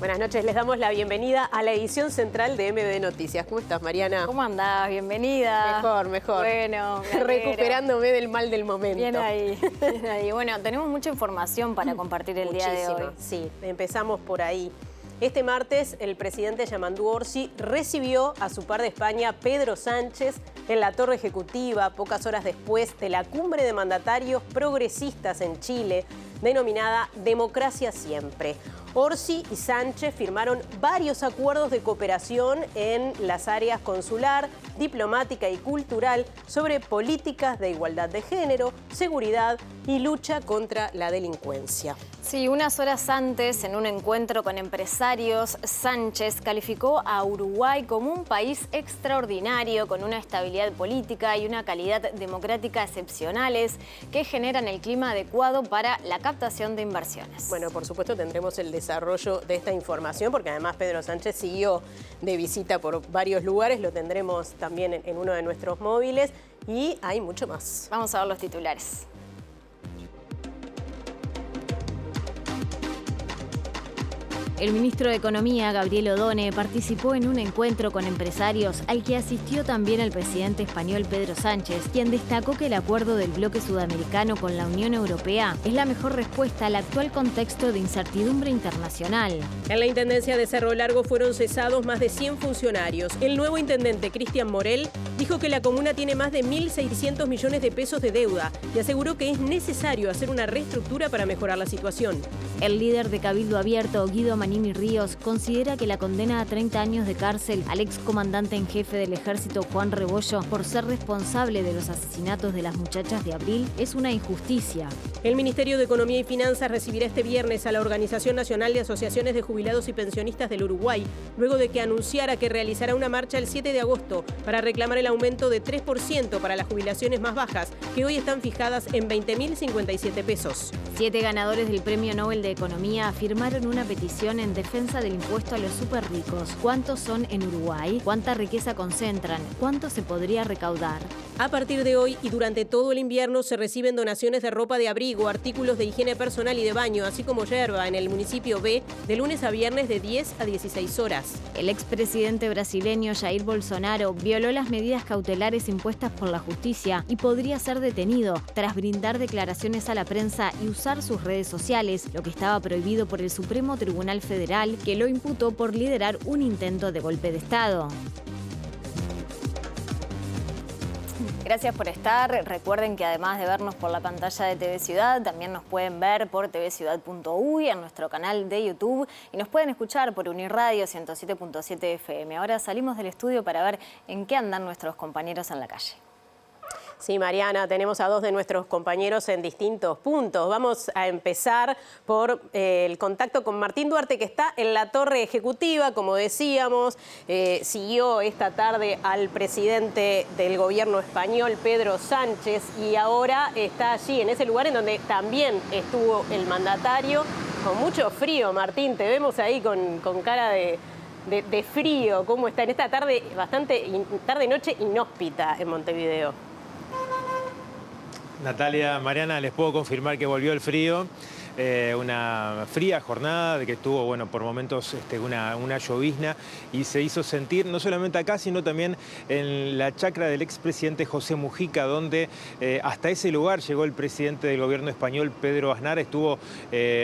Buenas noches, les damos la bienvenida a la edición central de MD Noticias. ¿Cómo estás, Mariana? ¿Cómo andás? Bienvenida. Mejor. Bueno, recuperándome del mal del momento. Bien ahí, bien ahí. Bueno, tenemos mucha información para compartir el día de hoy. Sí, empezamos por ahí. Este martes, el presidente Yamandu Orsi recibió a su par de España, Pedro Sánchez, en la Torre Ejecutiva, pocas horas después de la cumbre de mandatarios progresistas en Chile, denominada Democracia Siempre. Orsi y Sánchez firmaron varios acuerdos de cooperación en las áreas consular, diplomática y cultural sobre políticas de igualdad de género, seguridad y lucha contra la delincuencia. Sí, unas horas antes, en un encuentro con empresarios, Sánchez calificó a Uruguay como un país extraordinario, con una estabilidad política y una calidad democrática excepcionales que generan el clima adecuado para la captación de inversiones. Bueno, por supuesto tendremos el desarrollo de esta información, porque además Pedro Sánchez siguió de visita por varios lugares, lo tendremos también en uno de nuestros móviles y hay mucho más. Vamos a ver los titulares. El ministro de Economía, Gabriel Odone, participó en un encuentro con empresarios al que asistió también el presidente español Pedro Sánchez, quien destacó que el acuerdo del bloque sudamericano con la Unión Europea es la mejor respuesta al actual contexto de incertidumbre internacional. En la Intendencia de Cerro Largo fueron cesados más de 100 funcionarios. El nuevo intendente, Cristian Morel, dijo que la comuna tiene más de 1.600 millones de pesos de deuda y aseguró que es necesario hacer una reestructura para mejorar la situación. El líder de Cabildo Abierto, Guido Manini Ríos, considera que la condena a 30 años de cárcel al excomandante en jefe del ejército Juan Rebollo por ser responsable de los asesinatos de las muchachas de abril es una injusticia. El Ministerio de Economía y Finanzas recibirá este viernes a la Organización Nacional de Asociaciones de Jubilados y Pensionistas del Uruguay, luego de que anunciara que realizará una marcha el 7 de agosto para reclamar el aumento de 3% para las jubilaciones más bajas, que hoy están fijadas en 20.057 pesos. 7 ganadores del Premio Nobel de Economía firmaron una petición en defensa del impuesto a los superricos. ¿Cuántos son en Uruguay? ¿Cuánta riqueza concentran? ¿Cuánto se podría recaudar? A partir de hoy y durante todo el invierno se reciben donaciones de ropa de abrigo, artículos de higiene personal y de baño, así como yerba en el municipio B, de lunes a viernes de 10 a 16 horas. El expresidente brasileño Jair Bolsonaro violó las medidas cautelares impuestas por la justicia y podría ser detenido tras brindar declaraciones a la prensa y usar sus redes sociales, lo que estaba prohibido por el Supremo Tribunal Federal, que lo imputó por liderar un intento de golpe de Estado. Gracias por estar. Recuerden que además de vernos por la pantalla de TV Ciudad, también nos pueden ver por tvciudad.uy, en nuestro canal de YouTube, y nos pueden escuchar por Unirradio 107.7 FM. Ahora salimos del estudio para ver en qué andan nuestros compañeros en la calle. Sí, Mariana, tenemos a dos de nuestros compañeros en distintos puntos. Vamos a empezar por el contacto con Martín Duarte, que está en la Torre Ejecutiva, como decíamos. Siguió esta tarde al presidente del gobierno español, Pedro Sánchez, y ahora está allí, en ese lugar en donde también estuvo el mandatario. Con mucho frío, Martín, te vemos ahí con cara de frío. ¿Cómo está en esta tarde, tarde-noche inhóspita en Montevideo? Natalia, Mariana, les puedo confirmar que volvió el frío. Una fría jornada de que estuvo, bueno, por momentos una llovizna y se hizo sentir no solamente acá, sino también en la chacra del expresidente José Mujica, donde hasta ese lugar llegó el presidente del gobierno español, Pedro Aznar. Estuvo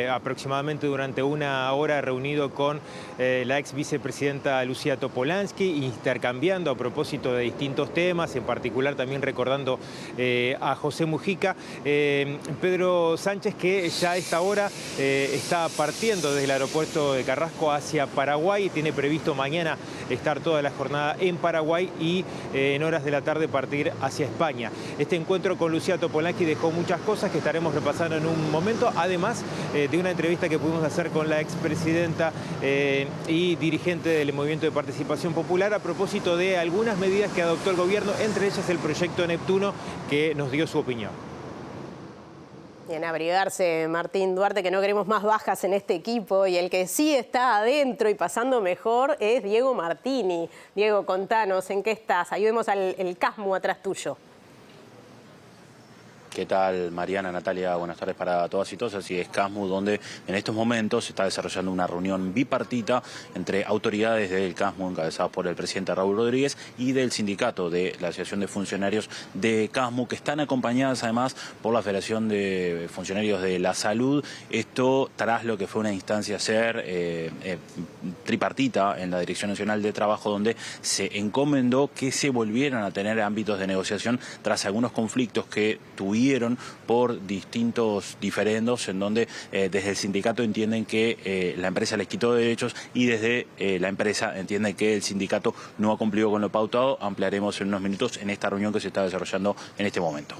aproximadamente durante una hora reunido con la ex vicepresidenta Lucía Topolansky, intercambiando a propósito de distintos temas, en particular también recordando a José Mujica. Pedro Sánchez, que ya está ahora está partiendo desde el aeropuerto de Carrasco hacia Paraguay y tiene previsto mañana estar toda la jornada en Paraguay y en horas de la tarde partir hacia España. Este encuentro con Lucía Topolansky dejó muchas cosas que estaremos repasando en un momento, además de una entrevista que pudimos hacer con la expresidenta y dirigente del Movimiento de Participación Popular a propósito de algunas medidas que adoptó el gobierno, entre ellas el proyecto Neptuno, que nos dio su opinión. Bien, abrigarse, Martín Duarte, que no queremos más bajas en este equipo, y el que sí está adentro y pasando mejor es Diego Martini. Diego, contanos, ¿en qué estás? Ahí vemos el Casmu atrás tuyo. ¿Qué tal, Mariana, Natalia? Buenas tardes para todas y todos. Así es, CASMU, donde en estos momentos se está desarrollando una reunión bipartita entre autoridades del CASMU, encabezadas por el presidente Raúl Rodríguez, y del sindicato de la Asociación de Funcionarios de CASMU, que están acompañadas además por la Federación de Funcionarios de la Salud. Esto tras lo que fue una instancia tripartita en la Dirección Nacional de Trabajo, donde se encomendó que se volvieran a tener ámbitos de negociación tras algunos conflictos que tuvieron por distintos diferendos, en donde desde el sindicato entienden que la empresa les quitó derechos y desde la empresa entienden que el sindicato no ha cumplido con lo pautado. Ampliaremos en unos minutos en esta reunión que se está desarrollando en este momento.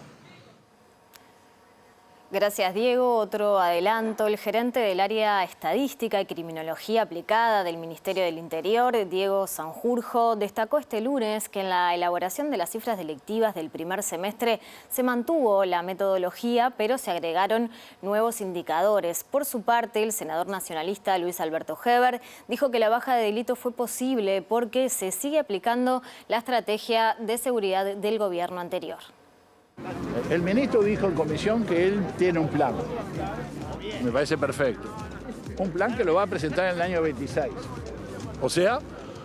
Gracias, Diego. Otro adelanto. El gerente del área estadística y criminología aplicada del Ministerio del Interior, Diego Sanjurjo, destacó este lunes que en la elaboración de las cifras delictivas del primer semestre se mantuvo la metodología, pero se agregaron nuevos indicadores. Por su parte, el senador nacionalista Luis Alberto Heber dijo que la baja de delitos fue posible porque se sigue aplicando la estrategia de seguridad del gobierno anterior. El ministro dijo en comisión que él tiene un plan. Me parece perfecto. Un plan que lo va a presentar en el año 26. O sea,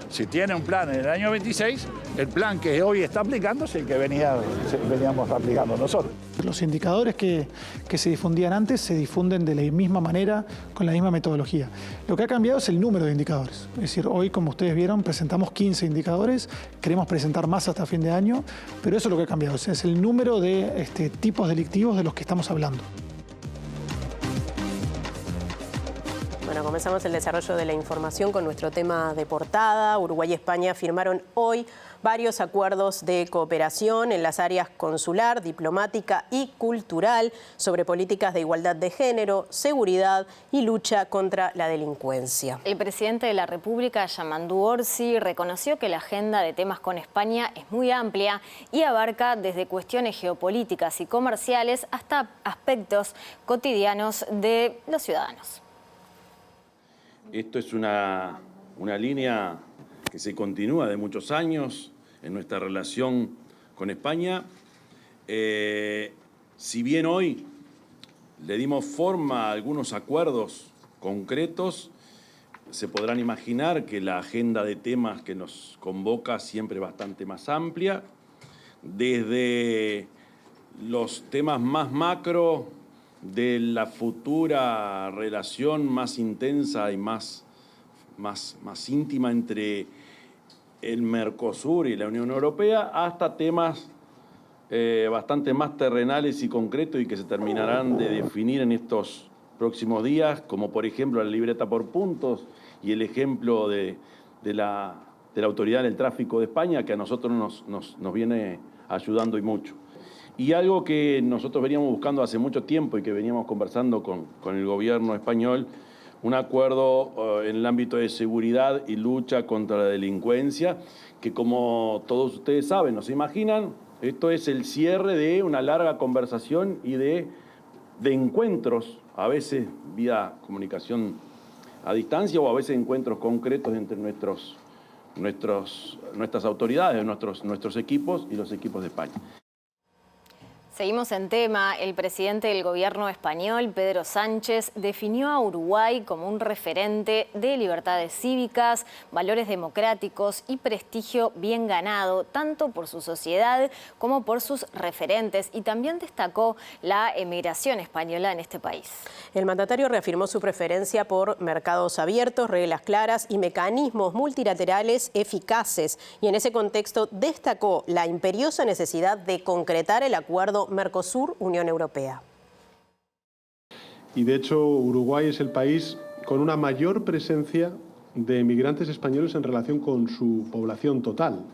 si tiene un plan en el año 26, el plan que hoy está aplicando es el que veníamos aplicando nosotros. Los indicadores que se difundían antes se difunden de la misma manera, con la misma metodología. Lo que ha cambiado es el número de indicadores. Es decir, hoy, como ustedes vieron, presentamos 15 indicadores, queremos presentar más hasta fin de año, pero eso es lo que ha cambiado, es el número de tipos delictivos de los que estamos hablando. Bueno, comenzamos el desarrollo de la información con nuestro tema de portada. Uruguay y España firmaron hoy varios acuerdos de cooperación en las áreas consular, diplomática y cultural sobre políticas de igualdad de género, seguridad y lucha contra la delincuencia. El presidente de la República, Yamandú Orsi, reconoció que la agenda de temas con España es muy amplia y abarca desde cuestiones geopolíticas y comerciales hasta aspectos cotidianos de los ciudadanos. Esto es una línea que se continúa de muchos años en nuestra relación con España. Si bien hoy le dimos forma a algunos acuerdos concretos, se podrán imaginar que la agenda de temas que nos convoca siempre es bastante más amplia, desde los temas más macro de la futura relación más intensa y más íntima entre el Mercosur y la Unión Europea, hasta temas bastante más terrenales y concretos y que se terminarán de definir en estos próximos días, como por ejemplo la libreta por puntos y el ejemplo de la Autoridad del Tráfico de España, que a nosotros nos viene ayudando y mucho. Y algo que nosotros veníamos buscando hace mucho tiempo y que veníamos conversando con el gobierno español, un acuerdo en el ámbito de seguridad y lucha contra la delincuencia, que como todos ustedes saben, nos imaginan, esto es el cierre de una larga conversación y de encuentros, a veces vía comunicación a distancia o a veces encuentros concretos entre nuestras autoridades, nuestros equipos y los equipos de España. Seguimos en tema. El presidente del gobierno español, Pedro Sánchez, definió a Uruguay como un referente de libertades cívicas, valores democráticos y prestigio bien ganado, tanto por su sociedad como por sus referentes, y también destacó la emigración española en este país. El mandatario reafirmó su preferencia por mercados abiertos, reglas claras y mecanismos multilaterales eficaces, y en ese contexto destacó la imperiosa necesidad de concretar el acuerdo Mercosur-Unión Europea. Y de hecho, Uruguay es el país con una mayor presencia de emigrantes españoles en relación con su población total.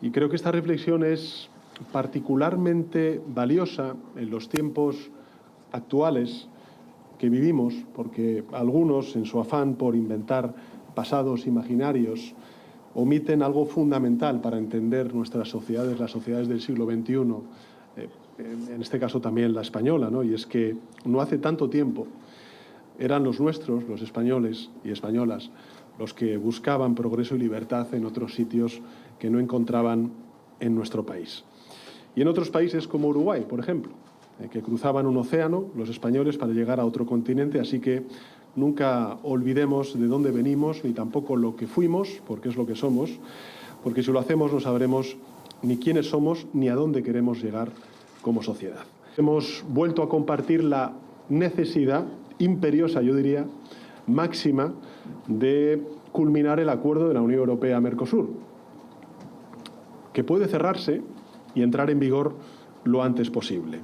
Y creo que esta reflexión es particularmente valiosa en los tiempos actuales que vivimos, porque algunos, en su afán por inventar pasados imaginarios, omiten algo fundamental para entender nuestras sociedades, las sociedades del siglo XXI, en este caso también la española, ¿no? Y es que no hace tanto tiempo eran los nuestros, los españoles y españolas, los que buscaban progreso y libertad en otros sitios que no encontraban en nuestro país. Y en otros países como Uruguay, por ejemplo, que cruzaban un océano, los españoles, para llegar a otro continente, así que nunca olvidemos de dónde venimos, ni tampoco lo que fuimos, porque es lo que somos, porque si lo hacemos no sabremos ni quiénes somos ni a dónde queremos llegar como sociedad. Hemos vuelto a compartir la necesidad imperiosa, yo diría, máxima, de culminar el acuerdo de la Unión Europea-Mercosur, que puede cerrarse y entrar en vigor lo antes posible.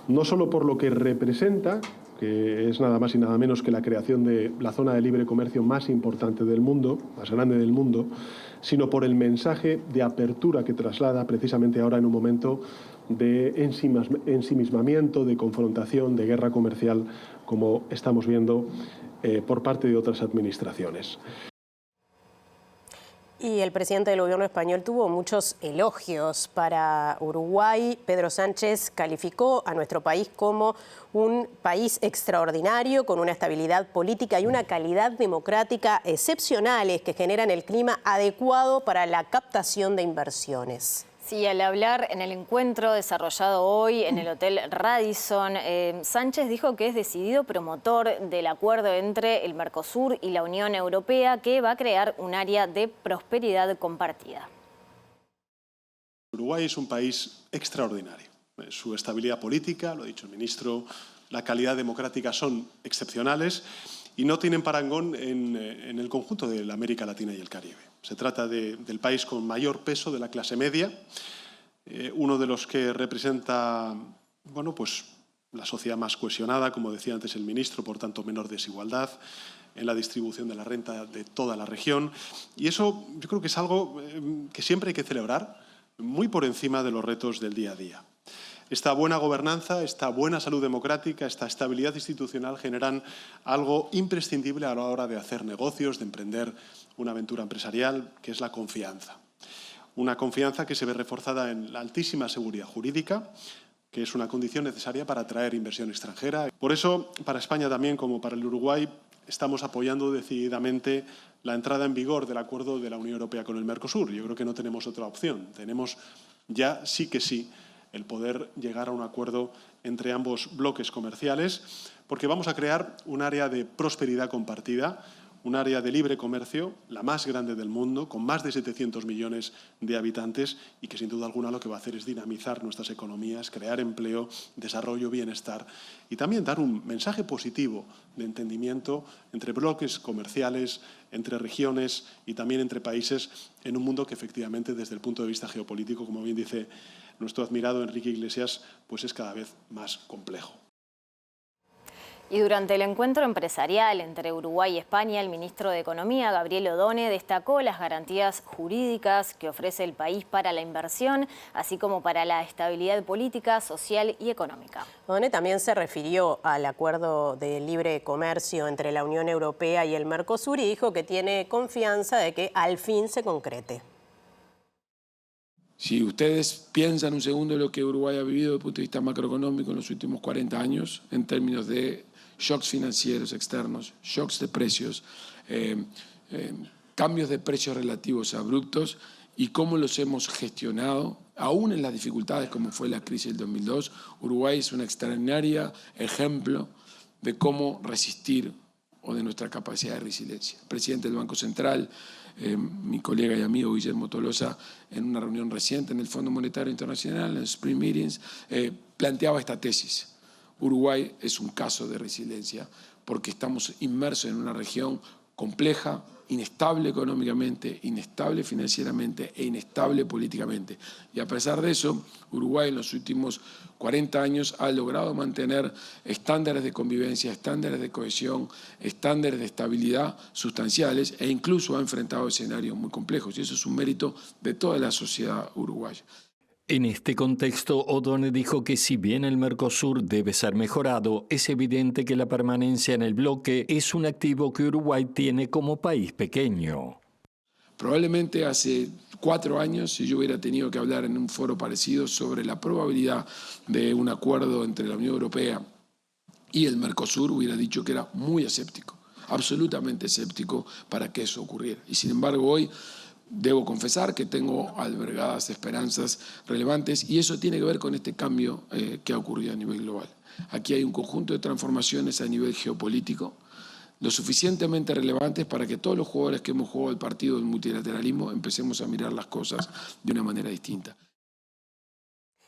No solo por lo que representa, que es nada más y nada menos que la creación de la zona de libre comercio más importante del mundo, más grande del mundo, sino por el mensaje de apertura que traslada precisamente ahora en un momento de ensimismamiento, de confrontación, de guerra comercial, como estamos viendo por parte de otras administraciones. Y el presidente del gobierno español tuvo muchos elogios para Uruguay. Pedro Sánchez calificó a nuestro país como un país extraordinario, con una estabilidad política y una calidad democrática excepcionales que generan el clima adecuado para la captación de inversiones. Sí, al hablar en el encuentro desarrollado hoy en el Hotel Radisson, Sánchez dijo que es decidido promotor del acuerdo entre el Mercosur y la Unión Europea, que va a crear un área de prosperidad compartida. Uruguay es un país extraordinario. Su estabilidad política, lo ha dicho el ministro, la calidad democrática son excepcionales y no tienen parangón en el conjunto de la América Latina y el Caribe. Se trata del país con mayor peso de la clase media, uno de los que representa, bueno, pues la sociedad más cohesionada, como decía antes el ministro, por tanto menor desigualdad en la distribución de la renta de toda la región. Y eso yo creo que es algo que siempre hay que celebrar, muy por encima de los retos del día a día. Esta buena gobernanza, esta buena salud democrática, esta estabilidad institucional generan algo imprescindible a la hora de hacer negocios, de emprender una aventura empresarial, que es la confianza. Una confianza que se ve reforzada en la altísima seguridad jurídica, que es una condición necesaria para atraer inversión extranjera. Por eso, para España también, como para el Uruguay, estamos apoyando decididamente la entrada en vigor del acuerdo de la Unión Europea con el Mercosur. Yo creo que no tenemos otra opción. Tenemos ya sí que sí el poder llegar a un acuerdo entre ambos bloques comerciales, porque vamos a crear un área de prosperidad compartida, un área de libre comercio, la más grande del mundo, con más de 700 millones de habitantes y que sin duda alguna lo que va a hacer es dinamizar nuestras economías, crear empleo, desarrollo, bienestar y también dar un mensaje positivo de entendimiento entre bloques comerciales, entre regiones y también entre países en un mundo que efectivamente desde el punto de vista geopolítico, como bien dice nuestro admirado Enrique Iglesias, pues es cada vez más complejo. Y durante el encuentro empresarial entre Uruguay y España, el ministro de Economía, Gabriel Odone, destacó las garantías jurídicas que ofrece el país para la inversión, así como para la estabilidad política, social y económica. Odone también se refirió al acuerdo de libre comercio entre la Unión Europea y el Mercosur y dijo que tiene confianza de que al fin se concrete. Si ustedes piensan un segundo en lo que Uruguay ha vivido desde el punto de vista macroeconómico en los últimos 40 años, en términos de shocks financieros externos, shocks de precios, cambios de precios relativos abruptos y cómo los hemos gestionado, aún en las dificultades como fue la crisis del 2002, Uruguay es un extraordinario ejemplo de cómo resistir o de nuestra capacidad de resiliencia. El presidente del Banco Central, mi colega y amigo Guillermo Tolosa, en una reunión reciente en el Fondo Monetario Internacional, en Spring Meetings, planteaba esta tesis. Uruguay es un caso de resiliencia porque estamos inmersos en una región compleja, inestable económicamente, inestable financieramente e inestable políticamente. Y a pesar de eso, Uruguay en los últimos 40 años ha logrado mantener estándares de convivencia, estándares de cohesión, estándares de estabilidad sustanciales e incluso ha enfrentado escenarios muy complejos. Y eso es un mérito de toda la sociedad uruguaya. En este contexto, Odone dijo que si bien el Mercosur debe ser mejorado, es evidente que la permanencia en el bloque es un activo que Uruguay tiene como país pequeño. Probablemente hace 4 años, si yo hubiera tenido que hablar en un foro parecido sobre la probabilidad de un acuerdo entre la Unión Europea y el Mercosur, hubiera dicho que era muy escéptico, absolutamente escéptico para que eso ocurriera. Y sin embargo hoy Debo confesar que tengo albergadas esperanzas relevantes y eso tiene que ver con este cambio que ha ocurrido a nivel global. Aquí hay un conjunto de transformaciones a nivel geopolítico, lo suficientemente relevantes para que todos los jugadores que hemos jugado el partido del multilateralismo empecemos a mirar las cosas de una manera distinta.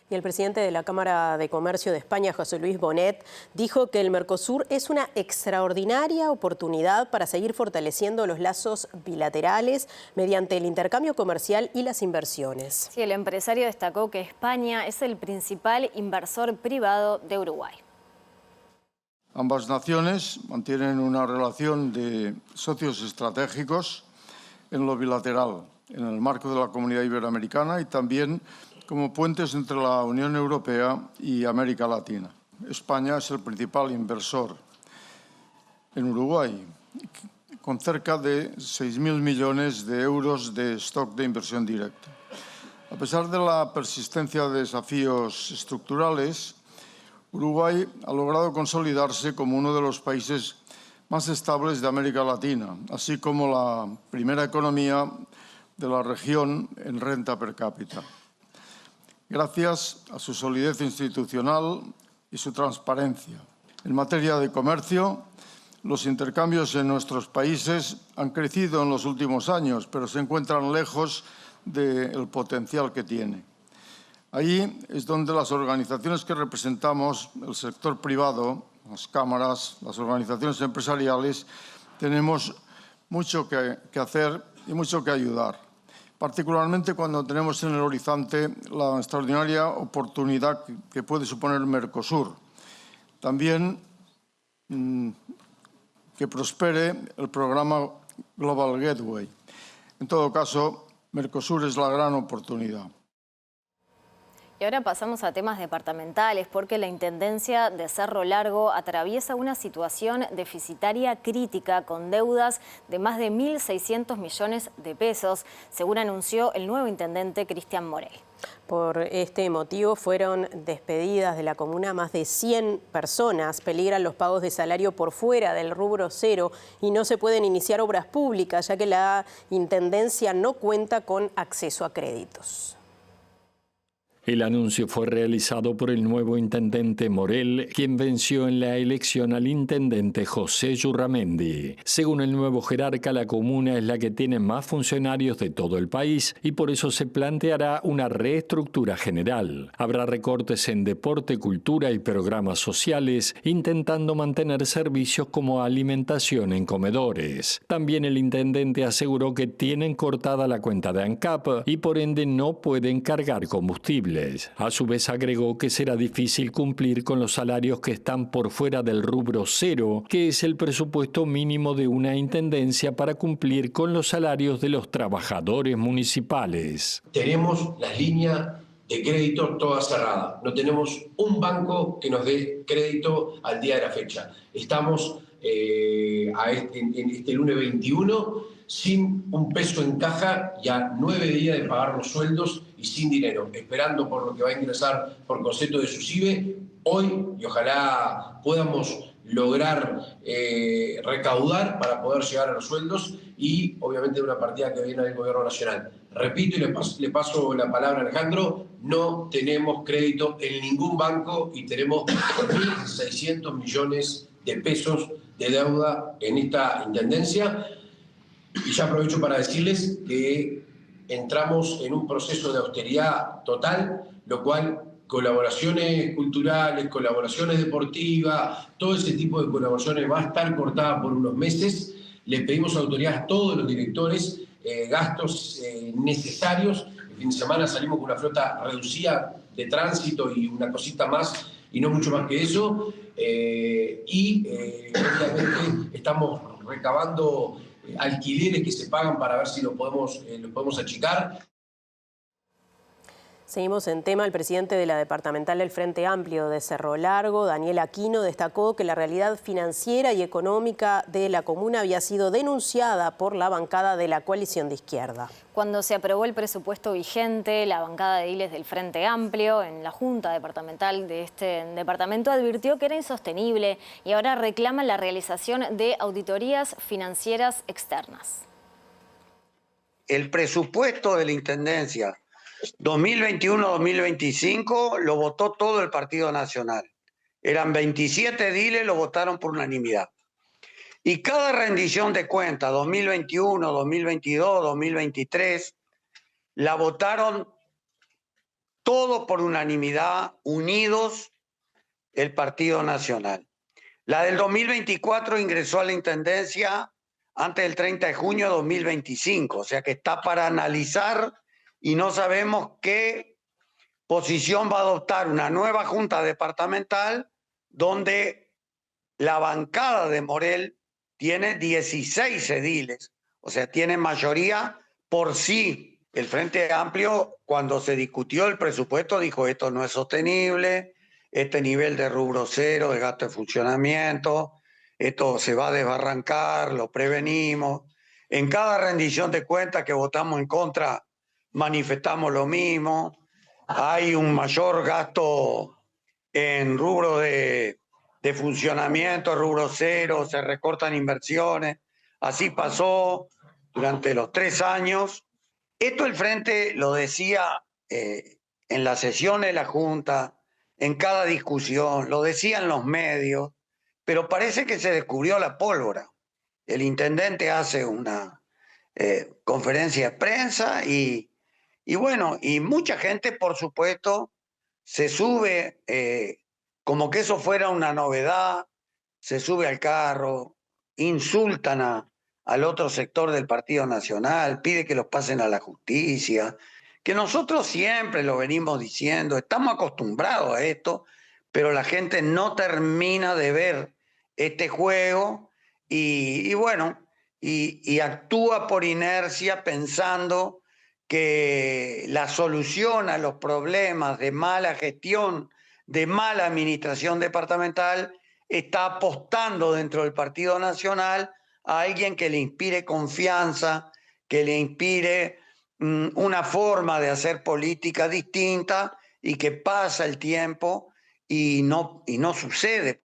Y el presidente de la Cámara de Comercio de España, José Luis Bonet, dijo que el Mercosur es una extraordinaria oportunidad para seguir fortaleciendo los lazos bilaterales mediante el intercambio comercial y las inversiones. Sí, el empresario destacó que España es el principal inversor privado de Uruguay. Ambas naciones mantienen una relación de socios estratégicos en lo bilateral, en el marco de la Comunidad Iberoamericana y también como puentes entre la Unión Europea y América Latina. España es el principal inversor en Uruguay, con cerca de 6.000 millones de euros de stock de inversión directa. A pesar de la persistencia de desafíos estructurales, Uruguay ha logrado consolidarse como uno de los países más estables de América Latina, así como la primera economía de la región en renta per cápita. Gracias a su solidez institucional y su transparencia. En materia de comercio, los intercambios en nuestros países han crecido en los últimos años, pero se encuentran lejos del potencial que tiene. Ahí es donde las organizaciones que representamos, el sector privado, las cámaras, las organizaciones empresariales, tenemos mucho que hacer y mucho que ayudar, particularmente cuando tenemos en el horizonte la extraordinaria oportunidad que puede suponer Mercosur. También que prospere el programa Global Gateway. En todo caso, Mercosur es la gran oportunidad. Y ahora pasamos a temas departamentales, porque la Intendencia de Cerro Largo atraviesa una situación deficitaria crítica con deudas de más de 1.600 millones de pesos, según anunció el nuevo intendente Cristian Morel. Por este motivo fueron despedidas de la comuna más de 100 personas. Peligran los pagos de salario por fuera del rubro cero y no se pueden iniciar obras públicas, ya que la Intendencia no cuenta con acceso a créditos. El anuncio fue realizado por el nuevo intendente Morel, quien venció en la elección al intendente José Yurramendi. Según el nuevo jerarca, la comuna es la que tiene más funcionarios de todo el país y por eso se planteará una reestructura general. Habrá recortes en deporte, cultura y programas sociales, intentando mantener servicios como alimentación en comedores. También el intendente aseguró que tienen cortada la cuenta de ANCAP y por ende no pueden cargar combustible. A su vez agregó que será difícil cumplir con los salarios que están por fuera del rubro cero, que es el presupuesto mínimo de una intendencia para cumplir con los salarios de los trabajadores municipales. Tenemos las líneas de crédito todas cerradas. No tenemos un banco que nos dé crédito al día de la fecha. Estamos en este lunes 21 sin un peso en caja, ya 9 días de pagar los sueldos y sin dinero, esperando por lo que va a ingresar por concepto de SUSIBE hoy, y ojalá podamos lograr recaudar para poder llegar a los sueldos y obviamente de una partida que viene del Gobierno Nacional. Repito y le paso la palabra a Alejandro, no tenemos crédito en ningún banco y tenemos 1.600 millones de pesos de deuda en esta intendencia. Y ya aprovecho para decirles que entramos en un proceso de austeridad total, lo cual colaboraciones culturales, colaboraciones deportivas, todo ese tipo de colaboraciones va a estar cortada por unos meses. Le pedimos autoridad a todos los directores gastos necesarios. El fin de semana salimos con una flota reducida de tránsito y una cosita más y no mucho más que eso. Obviamente estamos recabando alquileres que se pagan para ver si lo podemos achicar. Seguimos en tema. El presidente de la departamental del Frente Amplio de Cerro Largo, Daniel Aquino, destacó que la realidad financiera y económica de la comuna había sido denunciada por la bancada de la coalición de izquierda. Cuando se aprobó el presupuesto vigente, la bancada de ediles del Frente Amplio en la Junta Departamental de este departamento advirtió que era insostenible y ahora reclama la realización de auditorías financieras externas. el presupuesto de la Intendencia 2021-2025 lo votó todo el Partido Nacional. Eran 27 ediles, lo votaron por unanimidad. Y cada rendición de cuentas, 2021, 2022, 2023, la votaron todo por unanimidad, unidos, el Partido Nacional. La del 2024 ingresó a la Intendencia antes del 30 de junio de 2025, o sea que está para analizar y no sabemos qué posición va a adoptar una nueva Junta Departamental donde la bancada de Morel tiene 16 ediles, o sea, tiene mayoría por sí. El Frente Amplio, cuando se discutió el presupuesto, dijo esto no es sostenible, este nivel de rubro cero, de gasto de funcionamiento, esto se va a desbarrancar, lo prevenimos. En cada rendición de cuentas que votamos en contra, manifestamos lo mismo. Hay un mayor gasto en rubro de funcionamiento, rubro cero, se recortan inversiones. Así pasó durante los 3 años. Esto el Frente lo decía en las sesiones de la Junta, en cada discusión, lo decían los medios, pero parece que se descubrió la pólvora. El intendente hace una conferencia de prensa y bueno, y mucha gente, por supuesto, se sube como que eso fuera una novedad, se sube al carro, insultan al otro sector del Partido Nacional, pide que los pasen a la justicia, que nosotros siempre lo venimos diciendo, estamos acostumbrados a esto, pero la gente no termina de ver este juego y bueno, y actúa por inercia pensando que la solución a los problemas de mala gestión, de mala administración departamental, está apostando dentro del Partido Nacional a alguien que le inspire confianza, que le inspire una forma de hacer política distinta y que pasa el tiempo y no sucede.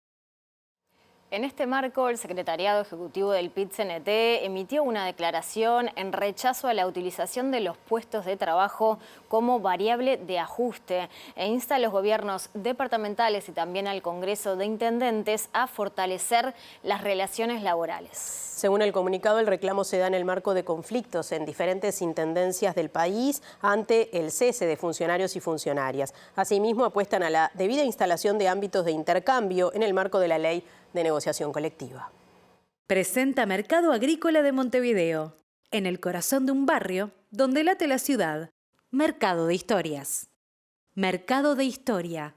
En este marco, el Secretariado Ejecutivo del PIT-CNT emitió una declaración en rechazo a la utilización de los puestos de trabajo como variable de ajuste e insta a los gobiernos departamentales y también al Congreso de Intendentes a fortalecer las relaciones laborales. Según el comunicado, el reclamo se da en el marco de conflictos en diferentes intendencias del país ante el cese de funcionarios y funcionarias. Asimismo, apuestan a la debida instalación de ámbitos de intercambio en el marco de la ley de negociación colectiva. Presenta Mercado Agrícola de Montevideo, en el corazón de un barrio donde late la ciudad. Mercado de Historias. Mercado de Historia.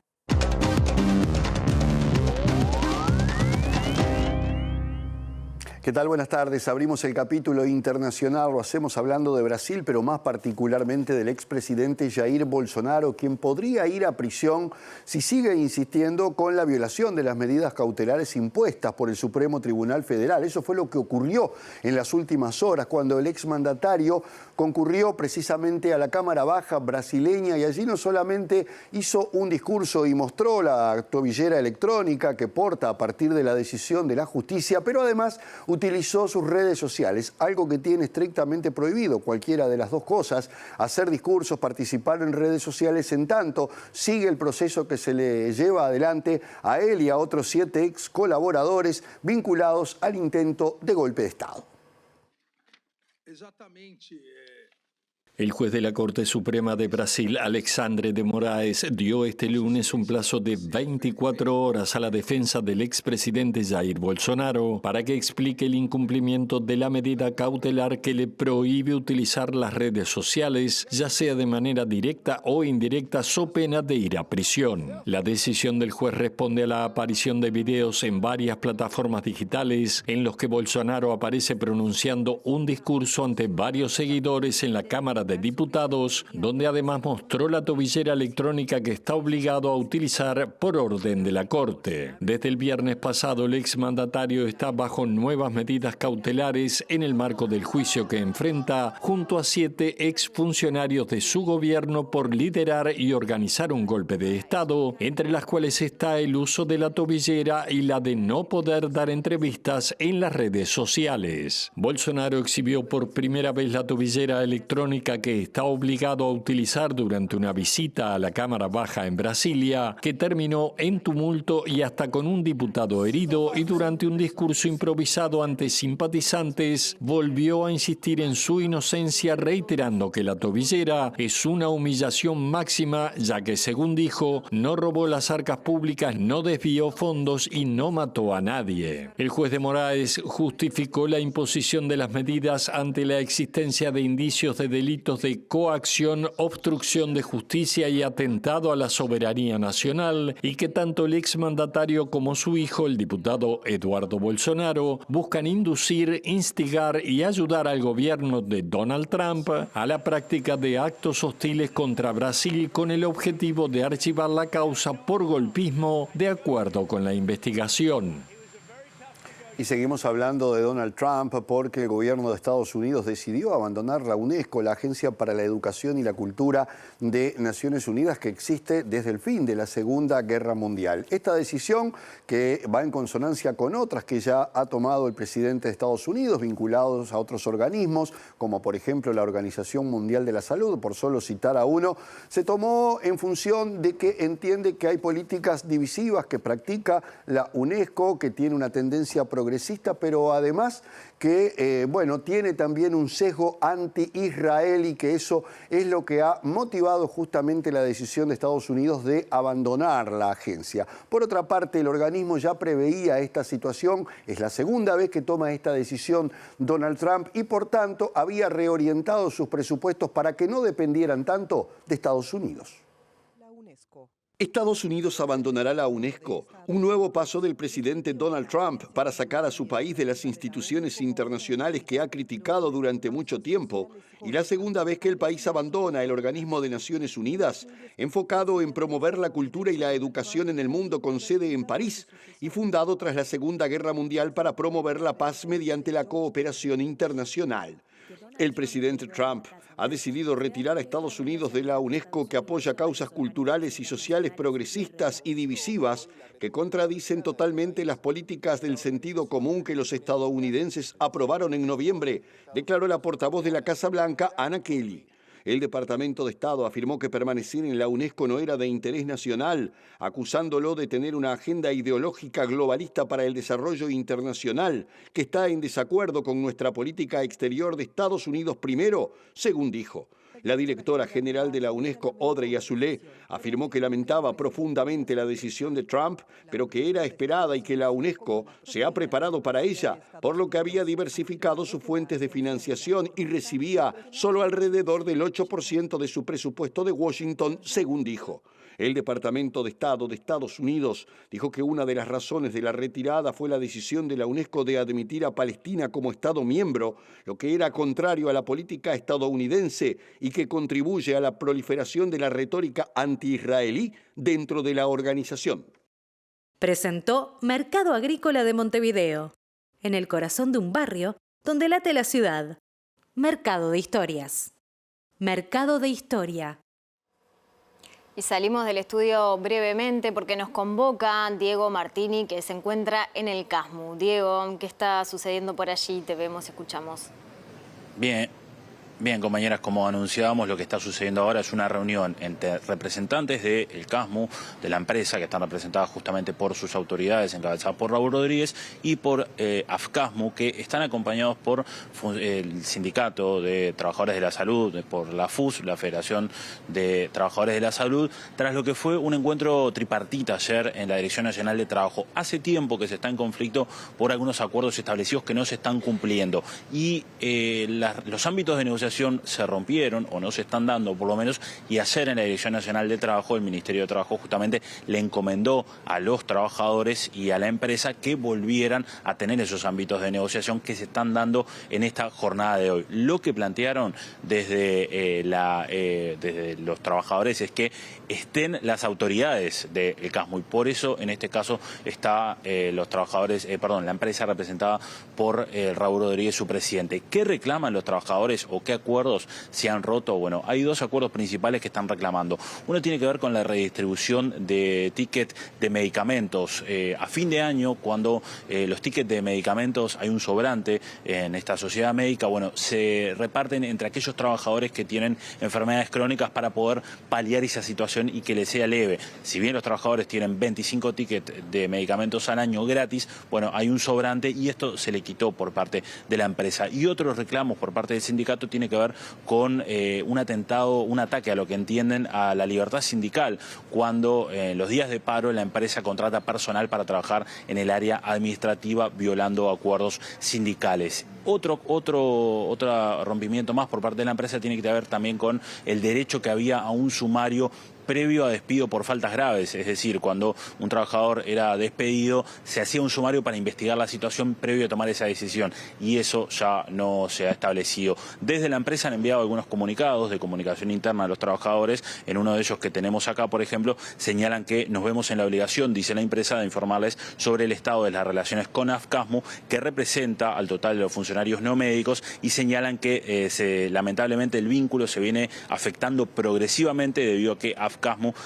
¿Qué tal? Buenas tardes. Abrimos el capítulo internacional, lo hacemos hablando de Brasil, pero más particularmente del expresidente Jair Bolsonaro, quien podría ir a prisión si sigue insistiendo con la violación de las medidas cautelares impuestas por el Supremo Tribunal Federal. Eso fue lo que ocurrió en las últimas horas, cuando el exmandatario concurrió precisamente a la Cámara Baja brasileña y allí no solamente hizo un discurso y mostró la tobillera electrónica que porta a partir de la decisión de la justicia, pero además utilizó sus redes sociales, algo que tiene estrictamente prohibido cualquiera de las dos cosas, hacer discursos, participar en redes sociales, en tanto sigue el proceso que se le lleva adelante a él y a otros 7 ex colaboradores vinculados al intento de golpe de Estado. El juez de la Corte Suprema de Brasil, Alexandre de Moraes, dio este lunes un plazo de 24 horas a la defensa del expresidente Jair Bolsonaro para que explique el incumplimiento de la medida cautelar que le prohíbe utilizar las redes sociales, ya sea de manera directa o indirecta, so pena de ir a prisión. La decisión del juez responde a la aparición de videos en varias plataformas digitales en los que Bolsonaro aparece pronunciando un discurso ante varios seguidores en la Cámara Cámara de Diputados, donde además mostró la tobillera electrónica que está obligado a utilizar por orden de la Corte. Desde el viernes pasado, el exmandatario está bajo nuevas medidas cautelares en el marco del juicio que enfrenta junto a 7 exfuncionarios de su gobierno por liderar y organizar un golpe de Estado, entre las cuales está el uso de la tobillera y la de no poder dar entrevistas en las redes sociales. Bolsonaro exhibió por primera vez la tobillera electrónica que está obligado a utilizar durante una visita a la Cámara Baja en Brasilia, que terminó en tumulto y hasta con un diputado herido, y durante un discurso improvisado ante simpatizantes volvió a insistir en su inocencia, reiterando que la tobillera es una humillación máxima, ya que, según dijo, no robó las arcas públicas, no desvió fondos y no mató a nadie. El juez de Moraes justificó la imposición de las medidas ante la existencia de indicios de delitos de coacción, obstrucción de justicia y atentado a la soberanía nacional, y que tanto el exmandatario como su hijo, el diputado Eduardo Bolsonaro, buscan inducir, instigar y ayudar al gobierno de Donald Trump a la práctica de actos hostiles contra Brasil con el objetivo de archivar la causa por golpismo, de acuerdo con la investigación. Y seguimos hablando de Donald Trump porque el gobierno de Estados Unidos decidió abandonar la UNESCO, la Agencia para la Educación y la Cultura de Naciones Unidas, que existe desde el fin de la Segunda Guerra Mundial. Esta decisión, que va en consonancia con otras que ya ha tomado el presidente de Estados Unidos, vinculados a otros organismos, como por ejemplo la Organización Mundial de la Salud, por solo citar a uno, se tomó en función de que entiende que hay políticas divisivas que practica la UNESCO, que tiene una tendencia progresista, pero además que tiene también un sesgo anti-Israel, y que eso es lo que ha motivado justamente la decisión de Estados Unidos de abandonar la agencia. Por otra parte, el organismo ya preveía esta situación, es la segunda vez que toma esta decisión Donald Trump, y por tanto había reorientado sus presupuestos para que no dependieran tanto de Estados Unidos. Estados Unidos abandonará la UNESCO, un nuevo paso del presidente Donald Trump para sacar a su país de las instituciones internacionales que ha criticado durante mucho tiempo, y la segunda vez que el país abandona el organismo de Naciones Unidas, enfocado en promover la cultura y la educación en el mundo, con sede en París y fundado tras la Segunda Guerra Mundial para promover la paz mediante la cooperación internacional. El presidente Trump ha decidido retirar a Estados Unidos de la UNESCO, que apoya causas culturales y sociales progresistas y divisivas que contradicen totalmente las políticas del sentido común que los estadounidenses aprobaron en noviembre, declaró la portavoz de la Casa Blanca, Anna Kelly. El Departamento de Estado afirmó que permanecer en la UNESCO no era de interés nacional, acusándolo de tener una agenda ideológica globalista para el desarrollo internacional, que está en desacuerdo con nuestra política exterior de Estados Unidos primero, según dijo. La directora general de la UNESCO, Audrey Azoulay, afirmó que lamentaba profundamente la decisión de Trump, pero que era esperada y que la UNESCO se ha preparado para ella, por lo que había diversificado sus fuentes de financiación y recibía solo alrededor del 8% de su presupuesto de Washington, según dijo. El Departamento de Estado de Estados Unidos dijo que una de las razones de la retirada fue la decisión de la UNESCO de admitir a Palestina como Estado miembro, lo que era contrario a la política estadounidense y que contribuye a la proliferación de la retórica anti-israelí dentro de la organización. Presentó Mercado Agrícola de Montevideo, en el corazón de un barrio donde late la ciudad. Mercado de Historias. Mercado de Historia. Y salimos del estudio brevemente porque nos convoca Diego Martini, que se encuentra en el CASMU. Diego, ¿qué está sucediendo por allí? Te vemos y escuchamos. Bien, compañeras, como anunciábamos, lo que está sucediendo ahora es una reunión entre representantes del CASMU, de la empresa, que están representadas justamente por sus autoridades, encabezadas por Raúl Rodríguez, y por AFCASMU, que están acompañados por el Sindicato de Trabajadores de la Salud, por la FUS, la Federación de Trabajadores de la Salud, tras lo que fue un encuentro tripartita ayer en la Dirección Nacional de Trabajo. Hace tiempo que se está en conflicto por algunos acuerdos establecidos que no se están cumpliendo, y los ámbitos de negociación negociación se rompieron o no se están dando por lo menos, y ayer en la Dirección Nacional del Trabajo, el Ministerio de Trabajo justamente le encomendó a los trabajadores y a la empresa que volvieran a tener esos ámbitos de negociación que se están dando en esta jornada de hoy. Lo que plantearon desde los trabajadores es que estén las autoridades del CASMU, y por eso en este caso está la empresa representada por Raúl Rodríguez, su presidente. ¿Qué reclaman los trabajadores o qué acuerdos se han roto? Bueno, hay dos acuerdos principales que están reclamando. Uno tiene que ver con la redistribución de tickets de medicamentos. A fin de año, cuando los tickets de medicamentos hay un sobrante en esta sociedad médica, bueno, se reparten entre aquellos trabajadores que tienen enfermedades crónicas para poder paliar esa situación y que les sea leve. Si bien los trabajadores tienen 25 tickets de medicamentos al año gratis, bueno, hay un sobrante y esto se le quitó por parte de la empresa. Y otros reclamos por parte del sindicato tiene que ver con un atentado, un ataque a lo que entienden a la libertad sindical, cuando en los días de paro la empresa contrata personal para trabajar en el área administrativa violando acuerdos sindicales. Otro rompimiento más por parte de la empresa tiene que ver también con el derecho que había a un sumario previo a despido por faltas graves, es decir, cuando un trabajador era despedido, se hacía un sumario para investigar la situación previo a tomar esa decisión, y eso ya no se ha establecido. Desde la empresa han enviado algunos comunicados de comunicación interna a los trabajadores. En uno de ellos que tenemos acá, por ejemplo, señalan que nos vemos en la obligación, dice la empresa, de informarles sobre el estado de las relaciones con AFCASMU, que representa al total de los funcionarios no médicos, y señalan que lamentablemente el vínculo se viene afectando progresivamente debido a que AFCASMU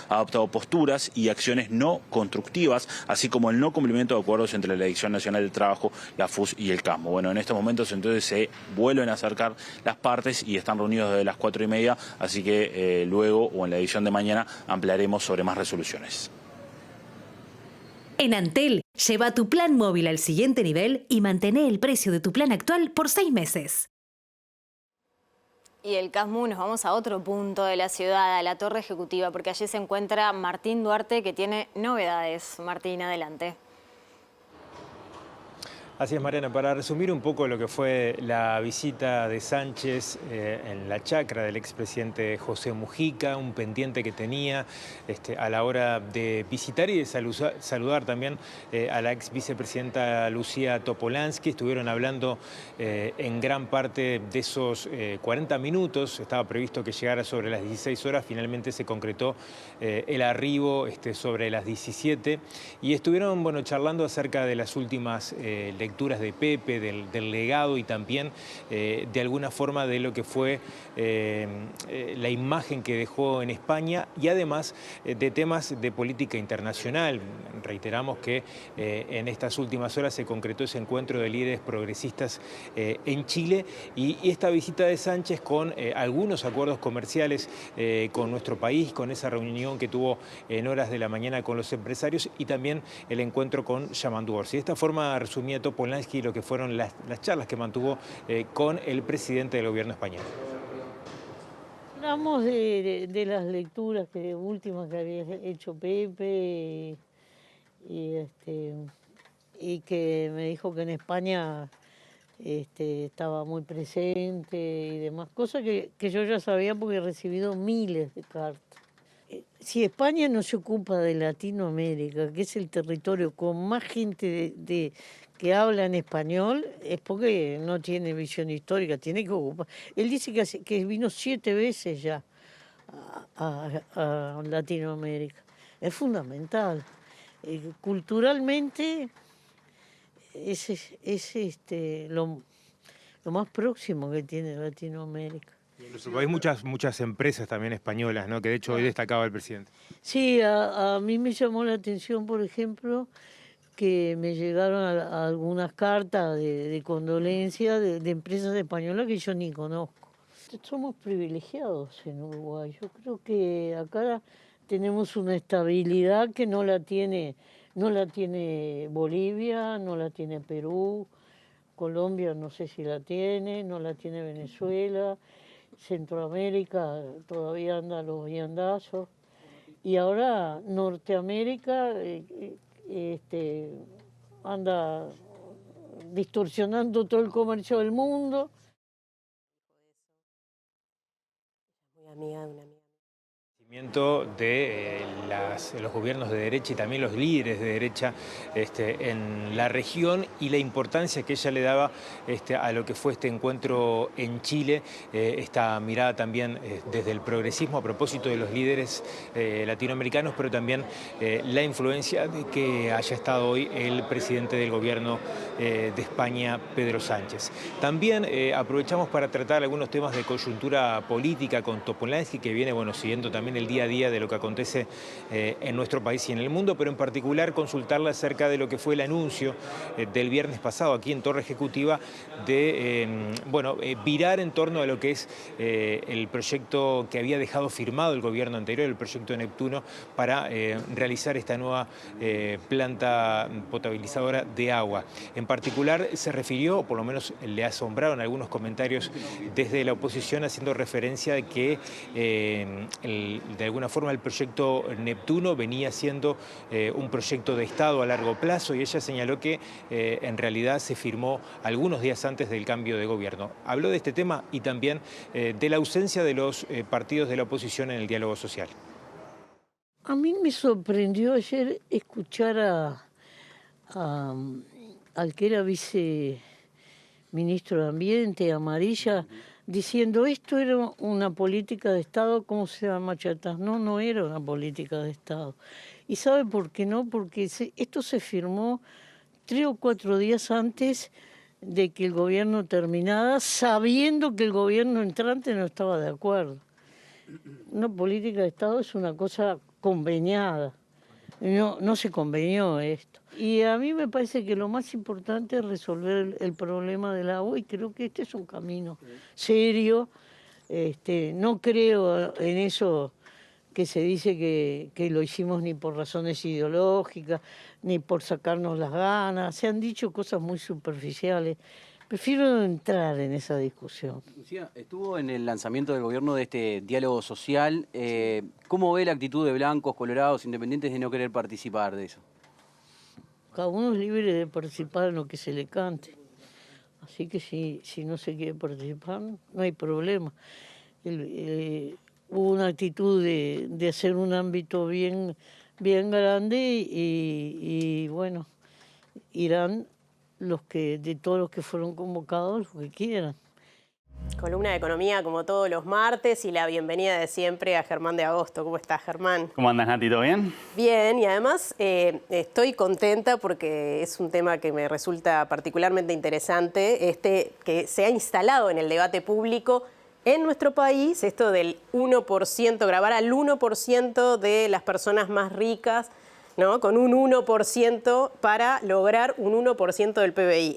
ha adoptado posturas y acciones no constructivas, así como el no cumplimiento de acuerdos entre la Dirección Nacional del Trabajo, la FUS y el CASMU. Bueno, en estos momentos entonces se vuelven a acercar las partes y están reunidos desde las 4:30, así que luego o en la edición de mañana ampliaremos sobre más resoluciones. En Antel, lleva tu plan móvil al siguiente nivel y mantén el precio de tu plan actual por 6 meses. Y el CASMU, nos vamos a otro punto de la ciudad, a la Torre Ejecutiva, porque allí se encuentra Martín Duarte, que tiene novedades. Martín, adelante. Así es, Mariana, para resumir un poco lo que fue la visita de Sánchez en la chacra del expresidente José Mujica, un pendiente que tenía a la hora de visitar y de saludar también a la ex vicepresidenta Lucía Topolansky. Estuvieron hablando en gran parte de esos 40 minutos. Estaba previsto que llegara sobre las 16 horas, finalmente se concretó el arribo sobre las 17, y estuvieron charlando acerca de las últimas lecturas de Pepe, del legado, y también de alguna forma de lo que fue la imagen que dejó en España, y además de temas de política internacional. Reiteramos que en estas últimas horas se concretó ese encuentro de líderes progresistas en Chile, y esta visita de Sánchez con algunos acuerdos comerciales con nuestro país, con esa reunión que tuvo en horas de la mañana con los empresarios, y también el encuentro con Yamandu Orsi. De esta forma resumía Topolansky lo que fueron las charlas que mantuvo con el presidente del gobierno español. Hablamos de las lecturas últimas que había hecho Pepe, y que me dijo que en España estaba muy presente y demás, cosas que yo ya sabía porque he recibido miles de cartas. Si España no se ocupa de Latinoamérica, que es el territorio con más gente que habla en español, es porque no tiene visión histórica, tiene que ocupar. Él dice que vino 7 veces ya a Latinoamérica. Es fundamental. Culturalmente es lo más próximo que tiene Latinoamérica. En nuestro país muchas empresas también españolas, ¿no? Que de hecho hoy destacaba el presidente. Sí, a mí me llamó la atención, por ejemplo, que me llegaron algunas cartas de condolencia de empresas españolas que yo ni conozco. Somos privilegiados en Uruguay. Yo creo que acá tenemos una estabilidad que no la tiene Bolivia, no la tiene Perú, Colombia no sé si la tiene, no la tiene Venezuela. Centroamérica todavía anda los viandazos, y ahora Norteamérica anda distorsionando todo el comercio del mundo. De los gobiernos de derecha y también los líderes de derecha en la región y la importancia que ella le daba a lo que fue este encuentro en Chile, esta mirada también desde el progresismo a propósito de los líderes latinoamericanos, pero también la influencia de que haya estado hoy el presidente del gobierno de España, Pedro Sánchez. También aprovechamos para tratar algunos temas de coyuntura política con Topolansky, que viene siguiendo también el día a día de lo que acontece en nuestro país y en el mundo, pero en particular consultarla acerca de lo que fue el anuncio del viernes pasado aquí en Torre Ejecutiva de virar en torno a lo que es el proyecto que había dejado firmado el gobierno anterior, el proyecto Neptuno, para realizar esta nueva planta potabilizadora de agua. En particular se refirió, o por lo menos le asombraron algunos comentarios desde la oposición, haciendo referencia de que de alguna forma el proyecto Neptuno venía siendo un proyecto de Estado a largo plazo, y ella señaló que en realidad se firmó algunos días antes del cambio de gobierno. Habló de este tema y también de la ausencia de los partidos de la oposición en el diálogo social. A mí me sorprendió ayer escuchar al que era viceministro de Ambiente, Amarilla, diciendo esto era una política de Estado, ¿cómo se llama, chatas? No, no era una política de Estado. ¿Y sabe por qué no? Porque esto se firmó 3 o 4 días antes de que el gobierno terminara, sabiendo que el gobierno entrante no estaba de acuerdo. Una política de Estado es una cosa conveniada. No se convenió esto. Y a mí me parece que lo más importante es resolver el problema del agua, y creo que este es un camino serio. No creo en eso que se dice que lo hicimos ni por razones ideológicas, ni por sacarnos las ganas. Se han dicho cosas muy superficiales. Prefiero no entrar en esa discusión. Lucía, estuvo en el lanzamiento del gobierno de este diálogo social. ¿Cómo ve la actitud de blancos, colorados, independientes de no querer participar de eso? Cada uno es libre de participar en lo que se le cante. Así que si no se quiere participar, no hay problema. Hubo una actitud de hacer un ámbito bien grande y bueno, irán de todos los que fueron convocados, lo que quieran. Columna de Economía como todos los martes, y la bienvenida de siempre a Germán de Agosto. ¿Cómo estás, Germán? ¿Cómo andas, Nati? ¿Todo bien? Bien, y además estoy contenta porque es un tema que me resulta particularmente interesante, que se ha instalado en el debate público en nuestro país, esto del 1%, grabar al 1% de las personas más ricas, ¿no? Con un 1% para lograr un 1% del PBI.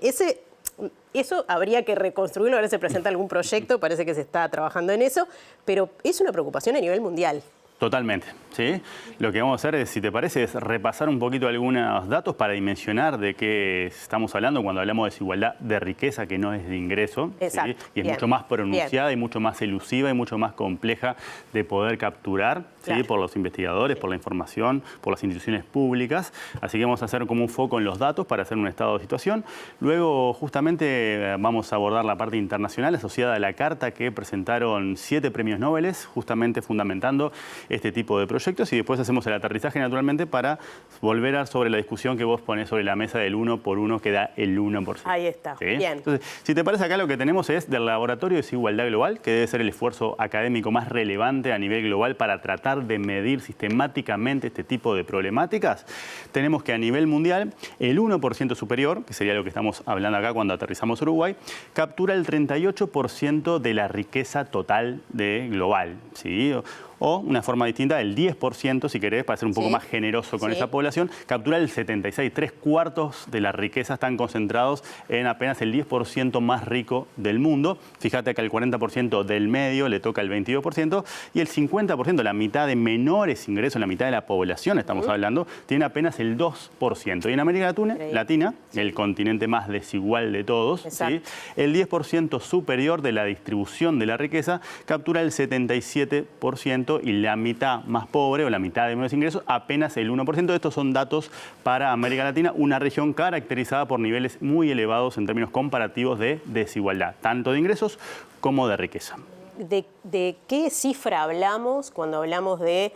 Eso habría que reconstruirlo, ahora se presenta algún proyecto, parece que se está trabajando en eso, pero es una preocupación a nivel mundial. Totalmente, ¿sí? Lo que vamos a hacer, si te parece, es repasar un poquito algunos datos para dimensionar de qué estamos hablando cuando hablamos de desigualdad de riqueza, que no es de ingreso. Exacto. ¿Sí? Y es mucho más pronunciada y mucho más elusiva y mucho más compleja de poder capturar, ¿sí? Por los investigadores, por la información, por las instituciones públicas. Así que vamos a hacer como un foco en los datos para hacer un estado de situación. Luego, justamente, vamos a abordar la parte internacional asociada a la carta que presentaron 7 premios Nobel, justamente fundamentando este tipo de proyectos, y después hacemos el aterrizaje naturalmente para volver sobre la discusión que vos ponés sobre la mesa del 1 por 1 que da el 1%. Ahí está, ¿Sí? bien. Entonces, si te parece, acá lo que tenemos es del Laboratorio de Desigualdad Global, que debe ser el esfuerzo académico más relevante a nivel global para tratar de medir sistemáticamente este tipo de problemáticas. Tenemos que a nivel mundial el 1% superior, que sería lo que estamos hablando acá cuando aterrizamos Uruguay, captura el 38% de la riqueza total global, ¿sí? O, una forma distinta, el 10%, si querés, para ser un poco más generoso con esa población, captura el 76%. 3/4 de la riqueza están concentrados en apenas el 10% más rico del mundo. Fíjate que al 40% del medio le toca el 22%, y el 50%, la mitad de menores ingresos, la mitad de la población, estamos hablando, tiene apenas el 2%. Y en América Latina, el continente más desigual de todos, ¿sí? El 10% superior de la distribución de la riqueza captura el 77%, y la mitad más pobre o la mitad de menos ingresos apenas el 1%. Estos son datos para América Latina, una región caracterizada por niveles muy elevados en términos comparativos de desigualdad, tanto de ingresos como de riqueza. ¿de qué cifra hablamos cuando hablamos de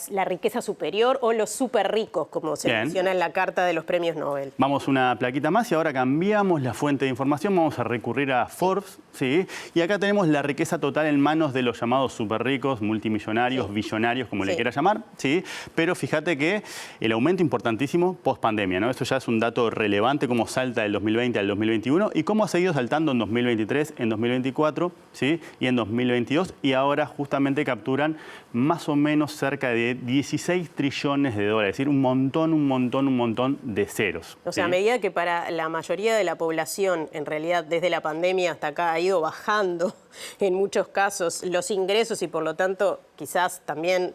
la riqueza superior o los súper ricos, como se menciona en la carta de los premios Nobel? Vamos una plaquita más y ahora cambiamos la fuente de información. Vamos a recurrir a Forbes, ¿sí? Y acá tenemos la riqueza total en manos de los llamados súper ricos, multimillonarios, billonarios, como le quiera llamar, ¿sí? Pero fíjate que el aumento importantísimo post pandemia, ¿no? Eso ya es un dato relevante, cómo salta del 2020 al 2021 y cómo ha seguido saltando en 2023, en 2024, ¿sí? Y en 2022, y ahora justamente capturan más o menos cerca de 16 trillones de dólares, es decir, un montón de ceros. O sea, a medida que para la mayoría de la población, en realidad desde la pandemia hasta acá ha ido bajando en muchos casos los ingresos y por lo tanto quizás también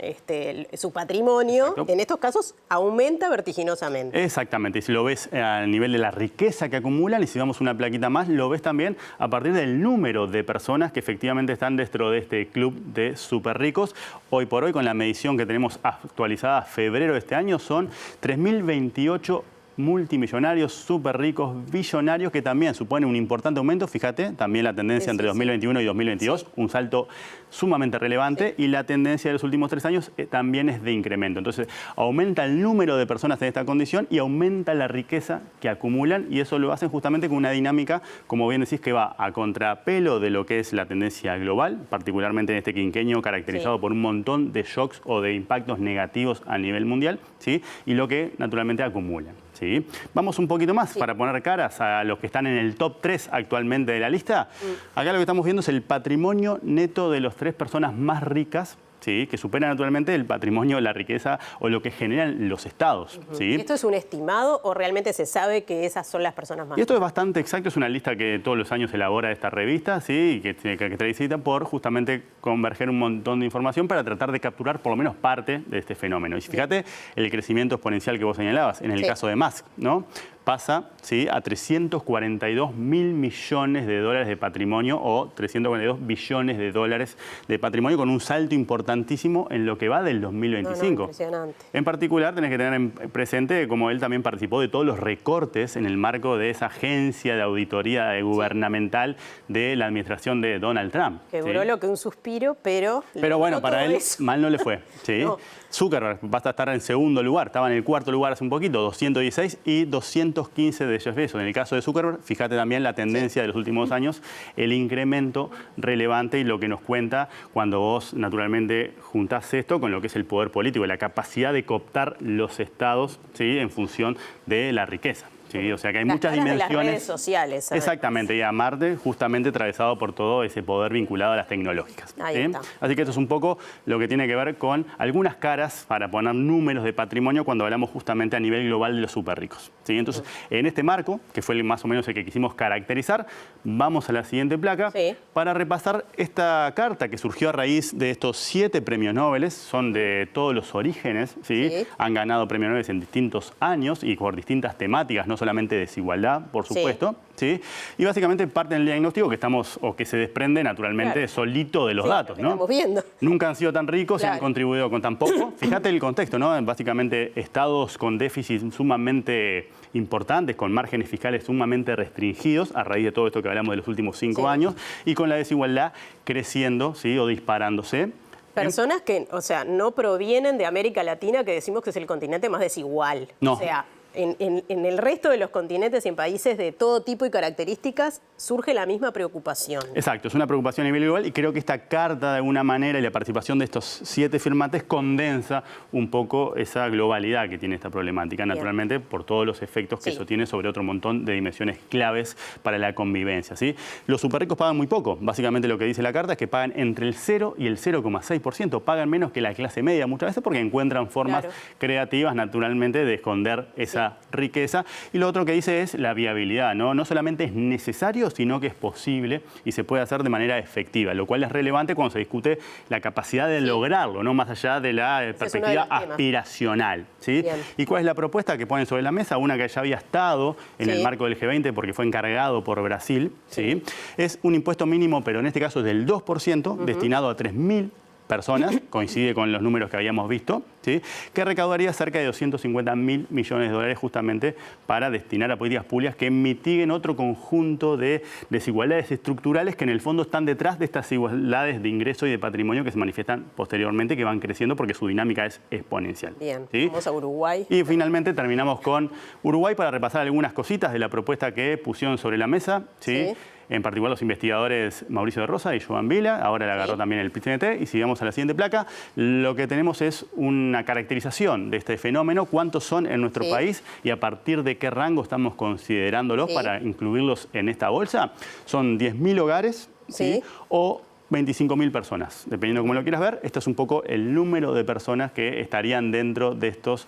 su patrimonio, en estos casos aumenta vertiginosamente. Exactamente, y si lo ves a nivel de la riqueza que acumulan, y si damos una plaquita más, lo ves también a partir del número de personas que efectivamente están dentro de este club de súper ricos. Hoy por hoy, con la medición que tenemos actualizada febrero de este año, son 3.028 multimillonarios, súper ricos, billonarios, que también supone un importante aumento. Fíjate, también la tendencia entre 2021 y 2022, un salto sumamente relevante, y la tendencia de los últimos 3 años también es de incremento. Entonces, aumenta el número de personas en esta condición y aumenta la riqueza que acumulan, y eso lo hacen justamente con una dinámica, como bien decís, que va a contrapelo de lo que es la tendencia global, particularmente en este quinquenio caracterizado por un montón de shocks o de impactos negativos a nivel mundial, ¿sí? Y lo que naturalmente acumulan. ¿Sí? Vamos un poquito más para poner caras a los que están en el top 3 actualmente de la lista. Acá lo que estamos viendo es el patrimonio neto de las 3 personas más ricas, ¿sí? Que supera naturalmente el patrimonio, la riqueza o lo que generan los estados. ¿Sí? ¿Esto es un estimado o realmente se sabe que esas son las personas más ricas? Y esto es bastante exacto, es una lista que todos los años elabora esta revista, ¿sí? Y que transita por justamente converger un montón de información para tratar de capturar por lo menos parte de este fenómeno. Y fíjate el crecimiento exponencial que vos señalabas, en el caso de Musk, ¿no? Pasa, ¿sí?, a 342 mil millones de dólares de patrimonio, o 342 billones de dólares de patrimonio, con un salto importantísimo en lo que va del 2025. Impresionante. En particular, tenés que tener presente como él también participó de todos los recortes en el marco de esa agencia de auditoría gubernamental de la administración de Donald Trump. Que duró lo que un suspiro, pero bueno, para él mal no le fue. ¿Sí? No. Zuckerberg va a estar en segundo lugar, estaba en el cuarto lugar hace un poquito, 216 y 215 de Jeff Bezos. En el caso de Zuckerberg, fíjate también la tendencia de los últimos años, el incremento relevante y lo que nos cuenta cuando vos naturalmente juntás esto con lo que es el poder político, la capacidad de cooptar los estados, ¿sí?, en función de la riqueza. Sí, o sea que hay muchas dimensiones. De las redes sociales. ¿Sabes? Exactamente, y a Marte justamente atravesado por todo ese poder vinculado a las tecnológicas. Ahí está. Así que esto es un poco lo que tiene que ver con algunas caras para poner números de patrimonio cuando hablamos justamente a nivel global de los súper ricos. ¿Sí? Entonces, en este marco, que fue más o menos el que quisimos caracterizar, vamos a la siguiente placa para repasar esta carta que surgió a raíz de estos 7 premios Nobel, son de todos los orígenes, ¿sí? Han ganado premios Nobel en distintos años y por distintas temáticas, no solamente desigualdad, por supuesto, ¿sí? Y básicamente parte del diagnóstico que estamos, o que se desprende naturalmente solito de los datos, ¿no? Estamos viendo. Nunca han sido tan ricos y han contribuido con tan poco. Fíjate el contexto, ¿no? Básicamente estados con déficits sumamente importantes, con márgenes fiscales sumamente restringidos a raíz de todo esto que hablamos de los últimos 5 años, y con la desigualdad creciendo, ¿sí?, o disparándose. Personas que, o sea, no provienen de América Latina, que decimos que es el continente más desigual. No. O sea, en el resto de los continentes y en países de todo tipo y características surge la misma preocupación. Exacto, es una preocupación a nivel global, y creo que esta carta de alguna manera y la participación de estos 7 firmantes condensa un poco esa globalidad que tiene esta problemática, naturalmente por todos los efectos que eso tiene sobre otro montón de dimensiones claves para la convivencia, ¿sí? Los superricos pagan muy poco. Básicamente lo que dice la carta es que pagan entre el 0 y el 0,6%, pagan menos que la clase media muchas veces porque encuentran formas creativas naturalmente de esconder esa riqueza. Y lo otro que dice es la viabilidad, ¿no? No solamente es necesario, sino que es posible y se puede hacer de manera efectiva, lo cual es relevante cuando se discute la capacidad de lograrlo, ¿no? Más allá de la perspectiva aspiracional, ¿sí? ¿Y cuál es la propuesta que ponen sobre la mesa? Una que ya había estado en el marco del G20 porque fue encargado por Brasil, ¿sí? Es un impuesto mínimo, pero en este caso es del 2%, destinado a 3.000 personas, coincide con los números que habíamos visto, ¿sí? Que recaudaría cerca de 250.000 millones de dólares justamente para destinar a políticas públicas que mitiguen otro conjunto de desigualdades estructurales que en el fondo están detrás de estas desigualdades de ingreso y de patrimonio que se manifiestan posteriormente, que van creciendo porque su dinámica es exponencial. Bien, ¿sí? vamos a Uruguay. Y finalmente terminamos con Uruguay para repasar algunas cositas de la propuesta que pusieron sobre la mesa, ¿sí? En particular los investigadores Mauricio de Rosa y Joan Vila, ahora le agarró también el PIT-CNT, y si vamos a la siguiente placa, lo que tenemos es una caracterización de este fenómeno, cuántos son en nuestro país y a partir de qué rango estamos considerándolos para incluirlos en esta bolsa. Son 10.000 hogares, ¿sí? O 25.000 personas, dependiendo de cómo lo quieras ver. Esto es un poco el número de personas que estarían dentro de estos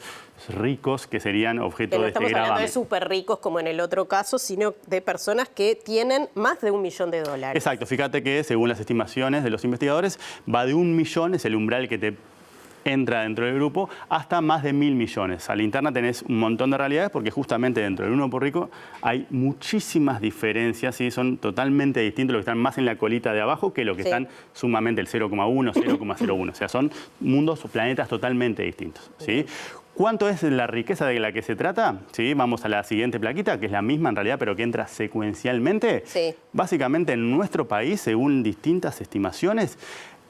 ricos que serían objeto de este gravamen. No estamos hablando de súper ricos como en el otro caso, sino de personas que tienen más de $1 millón. Exacto, fíjate que según las estimaciones de los investigadores, va de 1 millón, es el umbral que te entra dentro del grupo, hasta más de 1.000 millones. A la interna tenés un montón de realidades porque justamente dentro del 1 por rico hay muchísimas diferencias, ¿sí? Son totalmente distintos los que están más en la colita de abajo que los que están sumamente el 0,1, 0,01. O sea, son mundos o planetas totalmente distintos, ¿sí? ¿Cuánto es la riqueza de la que se trata? ¿Sí? Vamos a la siguiente plaquita, que es la misma en realidad, pero que entra secuencialmente. Sí. Básicamente en nuestro país, según distintas estimaciones,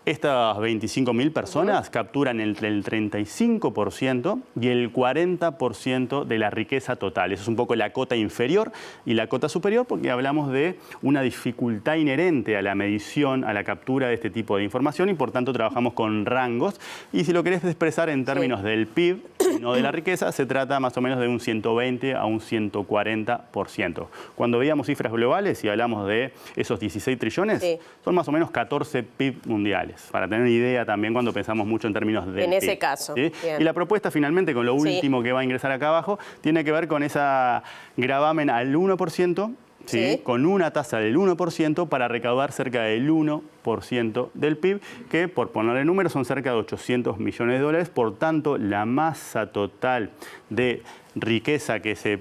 estas 25.000 personas capturan entre el 35% y el 40% de la riqueza total. Eso es un poco la cota inferior y la cota superior porque hablamos de una dificultad inherente a la medición, a la captura de este tipo de información y por tanto trabajamos con rangos. Y si lo querés expresar en términos del PIB, no de la riqueza, se trata más o menos de un 120 a un 140%. Cuando veíamos cifras globales y hablamos de esos 16 trillones, son más o menos 14 PIB mundiales. Para tener una idea también cuando pensamos mucho en términos de en ese caso. ¿Sí? Y la propuesta finalmente, con lo último que va a ingresar acá abajo, tiene que ver con esa gravamen al 1%, ¿sí? Con una tasa del 1% para recaudar cerca del 1% del PIB, que por ponerle números son cerca de 800 millones de dólares. Por tanto, la masa total de riqueza que se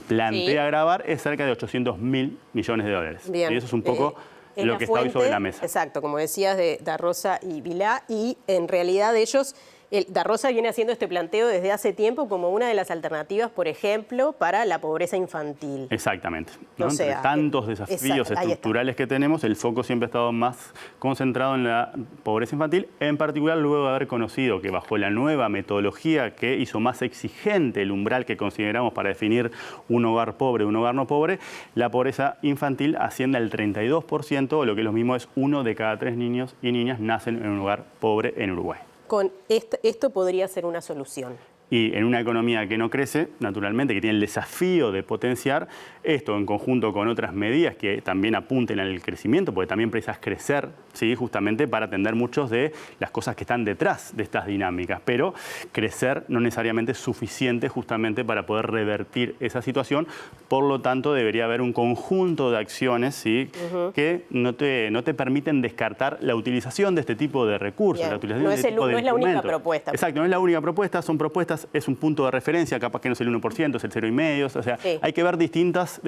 plantea gravar es cerca de 800.000 millones de dólares. Bien. Y eso es un poco lo que está hoy sobre la mesa. Exacto, como decías, de Da Rosa y Vilá, y en realidad ellos, Da Rosa viene haciendo este planteo desde hace tiempo como una de las alternativas, por ejemplo, para la pobreza infantil. Exactamente, ¿no? O sea, entre tantos desafíos estructurales que tenemos, el foco siempre ha estado más concentrado en la pobreza infantil, en particular luego de haber conocido que bajo la nueva metodología que hizo más exigente el umbral que consideramos para definir un hogar pobre, un hogar no pobre, la pobreza infantil asciende al 32%, o lo que es lo mismo es 1 de cada 3 niños y niñas nacen en un hogar pobre en Uruguay. Con esto podría ser una solución. Y en una economía que no crece, naturalmente, que tiene el desafío de potenciar esto en conjunto con otras medidas que también apunten al crecimiento, porque también precisas crecer, ¿sí? Justamente para atender muchas de las cosas que están detrás de estas dinámicas. Pero crecer no necesariamente es suficiente justamente para poder revertir esa situación. Por lo tanto, debería haber un conjunto de acciones, ¿sí? Que no te permiten descartar la utilización de este tipo de recursos. La utilización no de es, este tipo de no es la única propuesta. Exacto, no es la única propuesta, son propuestas, es un punto de referencia, capaz que no es el 1%, es el 0,5%, o sea, hay que ver distintas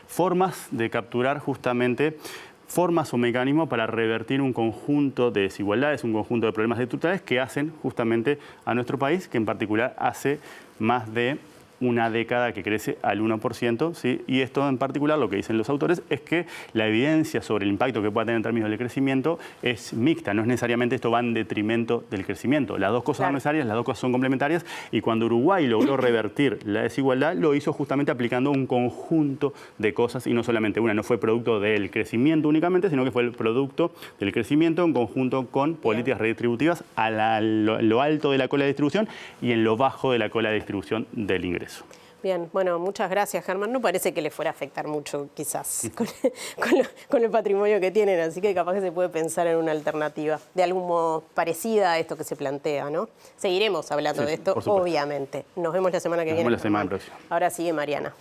formas de capturar justamente formas o mecanismos para revertir un conjunto de desigualdades, un conjunto de problemas estructurales que hacen justamente a nuestro país, que en particular hace más de una década que crece al 1%, ¿sí? Y esto en particular, lo que dicen los autores, es que la evidencia sobre el impacto que pueda tener en términos del crecimiento es mixta, no es necesariamente esto va en detrimento del crecimiento. Las dos cosas son necesarias, las dos cosas son complementarias, y cuando Uruguay logró revertir la desigualdad, lo hizo justamente aplicando un conjunto de cosas y no solamente una, no fue producto del crecimiento únicamente, sino que fue el producto del crecimiento en conjunto con políticas redistributivas a lo alto de la cola de distribución y en lo bajo de la cola de distribución del ingreso. Bien, bueno, muchas gracias, Germán. No parece que le fuera a afectar mucho, quizás, con el patrimonio que tienen, así que capaz que se puede pensar en una alternativa, de algún modo parecida a esto que se plantea, ¿no? Seguiremos hablando de esto, obviamente. Nos vemos la semana que viene. Nos vemos la semana próxima. Ahora sigue Mariana.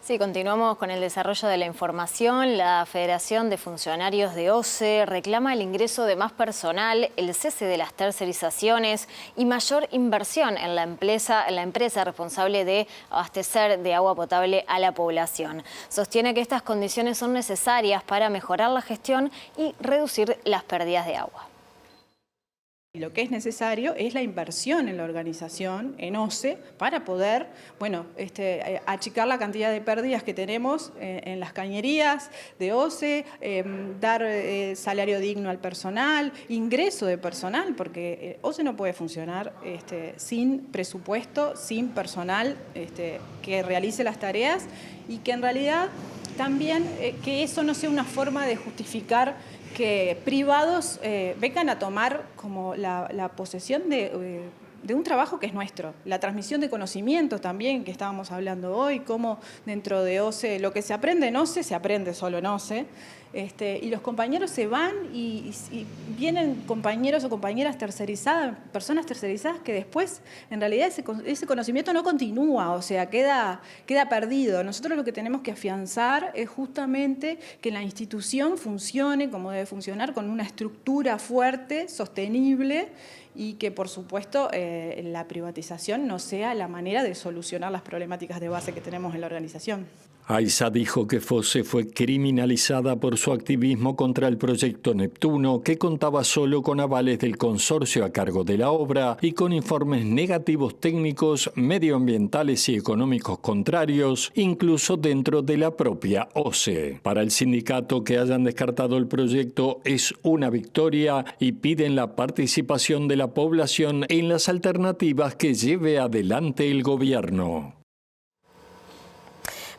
Sí, continuamos con el desarrollo de la información. La Federación de Funcionarios de OCE reclama el ingreso de más personal, el cese de las tercerizaciones y mayor inversión en la empresa responsable de abastecer de agua potable a la población. Sostiene que estas condiciones son necesarias para mejorar la gestión y reducir las pérdidas de agua. Lo que es necesario es la inversión en la organización, en OCE, para poder, bueno, achicar la cantidad de pérdidas que tenemos en las cañerías de OCE, dar salario digno al personal, ingreso de personal, porque OCE no puede funcionar sin presupuesto, sin personal que realice las tareas y que en realidad también que eso no sea una forma de justificar que privados vengan a tomar como la posesión de un trabajo que es nuestro. La transmisión de conocimientos también, que estábamos hablando hoy, cómo dentro de OCE, lo que se aprende en OCE, se aprende solo en OCE, y los compañeros se van y vienen compañeros o compañeras tercerizadas, personas tercerizadas que después, en realidad, ese conocimiento no continúa, o sea, queda perdido. Nosotros lo que tenemos que afianzar es justamente que la institución funcione como debe funcionar, con una estructura fuerte, sostenible, y que, por supuesto, la privatización no sea la manera de solucionar las problemáticas de base que tenemos en la organización. Aiza dijo que FOSE fue criminalizada por su activismo contra el proyecto Neptuno, que contaba solo con avales del consorcio a cargo de la obra y con informes negativos técnicos, medioambientales y económicos contrarios, incluso dentro de la propia OCE. Para el sindicato, que hayan descartado el proyecto es una victoria y piden la participación de la población en las alternativas que lleve adelante el gobierno.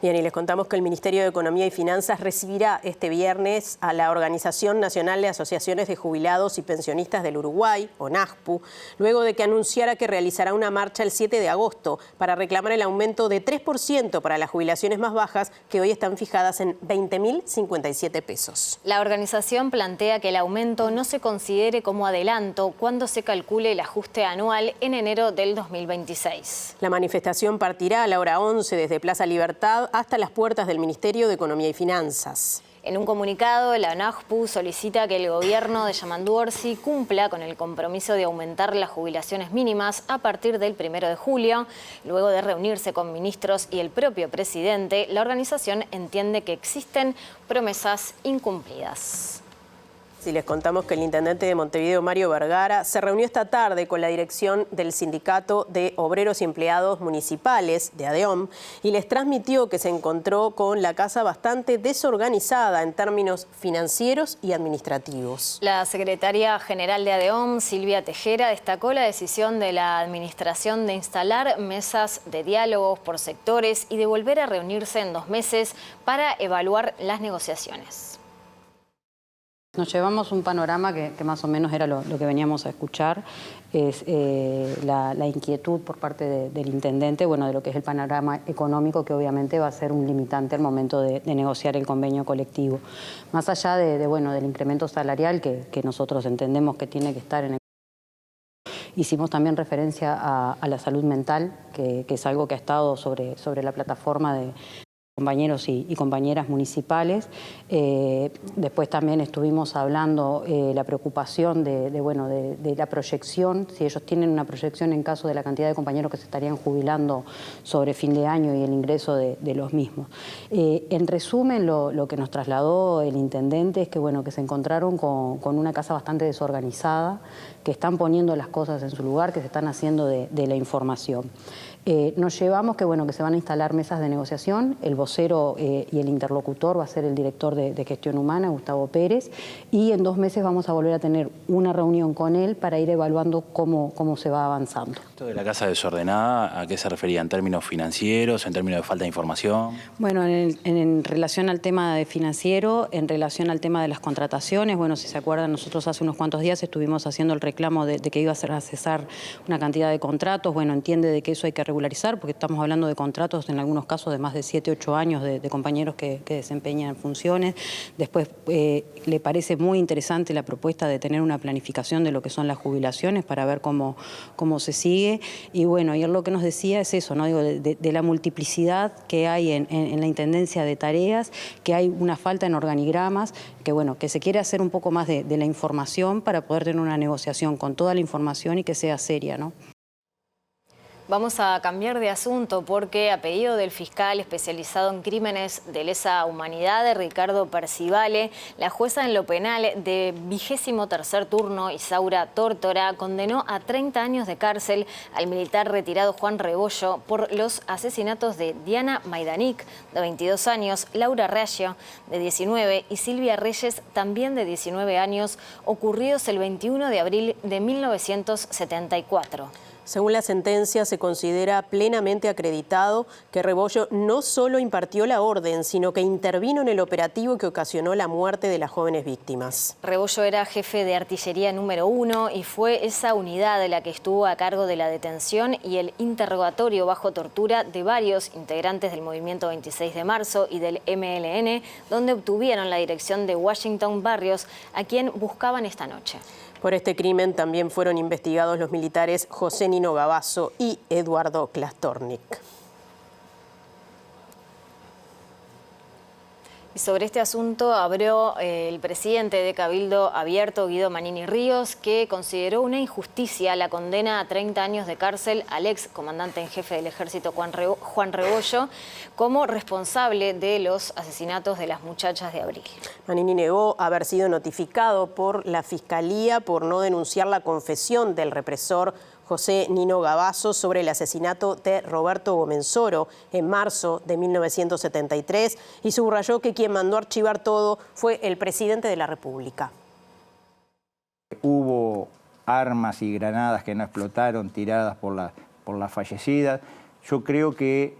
Bien, y les contamos que el Ministerio de Economía y Finanzas recibirá este viernes a la Organización Nacional de Asociaciones de Jubilados y Pensionistas del Uruguay, ONAJPU, luego de que anunciara que realizará una marcha el 7 de agosto para reclamar el aumento de 3% para las jubilaciones más bajas, que hoy están fijadas en 20.057 pesos. La organización plantea que el aumento no se considere como adelanto cuando se calcule el ajuste anual en enero del 2026. La manifestación partirá a la hora 11 desde Plaza Libertad hasta las puertas del Ministerio de Economía y Finanzas. En un comunicado, la ONAJPU solicita que el gobierno de Yamandu Orsi cumpla con el compromiso de aumentar las jubilaciones mínimas a partir del 1 de julio. Luego de reunirse con ministros y el propio presidente, la organización entiende que existen promesas incumplidas. Si les contamos que el intendente de Montevideo, Mario Vergara, se reunió esta tarde con la dirección del Sindicato de Obreros y Empleados Municipales de ADEOM y les transmitió que se encontró con la casa bastante desorganizada en términos financieros y administrativos. La secretaria general de ADEOM, Silvia Tejera, destacó la decisión de la administración de instalar mesas de diálogos por sectores y de volver a reunirse en 2 meses para evaluar las negociaciones. Nos llevamos un panorama que más o menos era lo que veníamos a escuchar, es la inquietud por parte del intendente, bueno, de lo que es el panorama económico, que obviamente va a ser un limitante al momento de negociar el convenio colectivo. Más allá del incremento salarial que nosotros entendemos que tiene que estar en el... Hicimos también referencia a la salud mental, que es algo que ha estado sobre la plataforma de compañeros y compañeras municipales. Después también estuvimos hablando la preocupación de la proyección, si ellos tienen una proyección en caso de la cantidad de compañeros que se estarían jubilando sobre fin de año y el ingreso de los mismos. En resumen, lo que nos trasladó el intendente es que, que se encontraron con una casa bastante desorganizada, que están poniendo las cosas en su lugar, que se están haciendo de la información. Nos llevamos que se van a instalar mesas de negociación. El vocero y el interlocutor va a ser el director de Gestión Humana, Gustavo Pérez, y en 2 meses vamos a volver a tener una reunión con él para ir evaluando cómo se va avanzando. ¿Esto de la casa desordenada, a qué se refería? ¿En términos financieros, en términos de falta de información? Bueno, en relación al tema de financiero, en relación al tema de las contrataciones, si se acuerdan, nosotros hace unos cuantos días estuvimos haciendo el reclamo de que iba a cesar una cantidad de contratos. Entiende de que eso hay que regularizar, porque estamos hablando de contratos en algunos casos de más de 7, 8 años de compañeros que desempeñan funciones. Después le parece muy interesante la propuesta de tener una planificación de lo que son las jubilaciones para ver cómo se sigue. Y ayer lo que nos decía es eso, ¿no? De la multiplicidad que hay en la intendencia de tareas, que hay una falta en organigramas, que se quiere hacer un poco más de la información para poder tener una negociación con toda la información y que sea seria, ¿no? Vamos a cambiar de asunto porque a pedido del fiscal especializado en crímenes de lesa humanidad, Ricardo Percivale, la jueza en lo penal de 23º turno, Isaura Tórtora, condenó a 30 años de cárcel al militar retirado Juan Rebollo por los asesinatos de Diana Maidanik, de 22 años, Laura Reggio, de 19, y Silvia Reyes, también de 19 años, ocurridos el 21 de abril de 1974. Según la sentencia, se considera plenamente acreditado que Rebollo no solo impartió la orden, sino que intervino en el operativo que ocasionó la muerte de las jóvenes víctimas. Rebollo era jefe de artillería número 1 y fue esa unidad la que estuvo a cargo de la detención y el interrogatorio bajo tortura de varios integrantes del Movimiento 26 de Marzo y del MLN, donde obtuvieron la dirección de Washington Barrios, a quien buscaban esta noche. Por este crimen también fueron investigados los militares José Nino Gavazo y Eduardo Klastornik. Y sobre este asunto habló el presidente de Cabildo Abierto, Guido Manini Ríos, que consideró una injusticia la condena a 30 años de cárcel al ex comandante en jefe del ejército Juan Rebollo como responsable de los asesinatos de las muchachas de Abril. Manini negó haber sido notificado por la Fiscalía por no denunciar la confesión del represor José Nino Gavazo sobre el asesinato de Roberto Gomenzoro en marzo de 1973 y subrayó que quien mandó archivar todo fue el presidente de la República. Hubo armas y granadas que no explotaron, tiradas por las fallecidas. Yo creo que...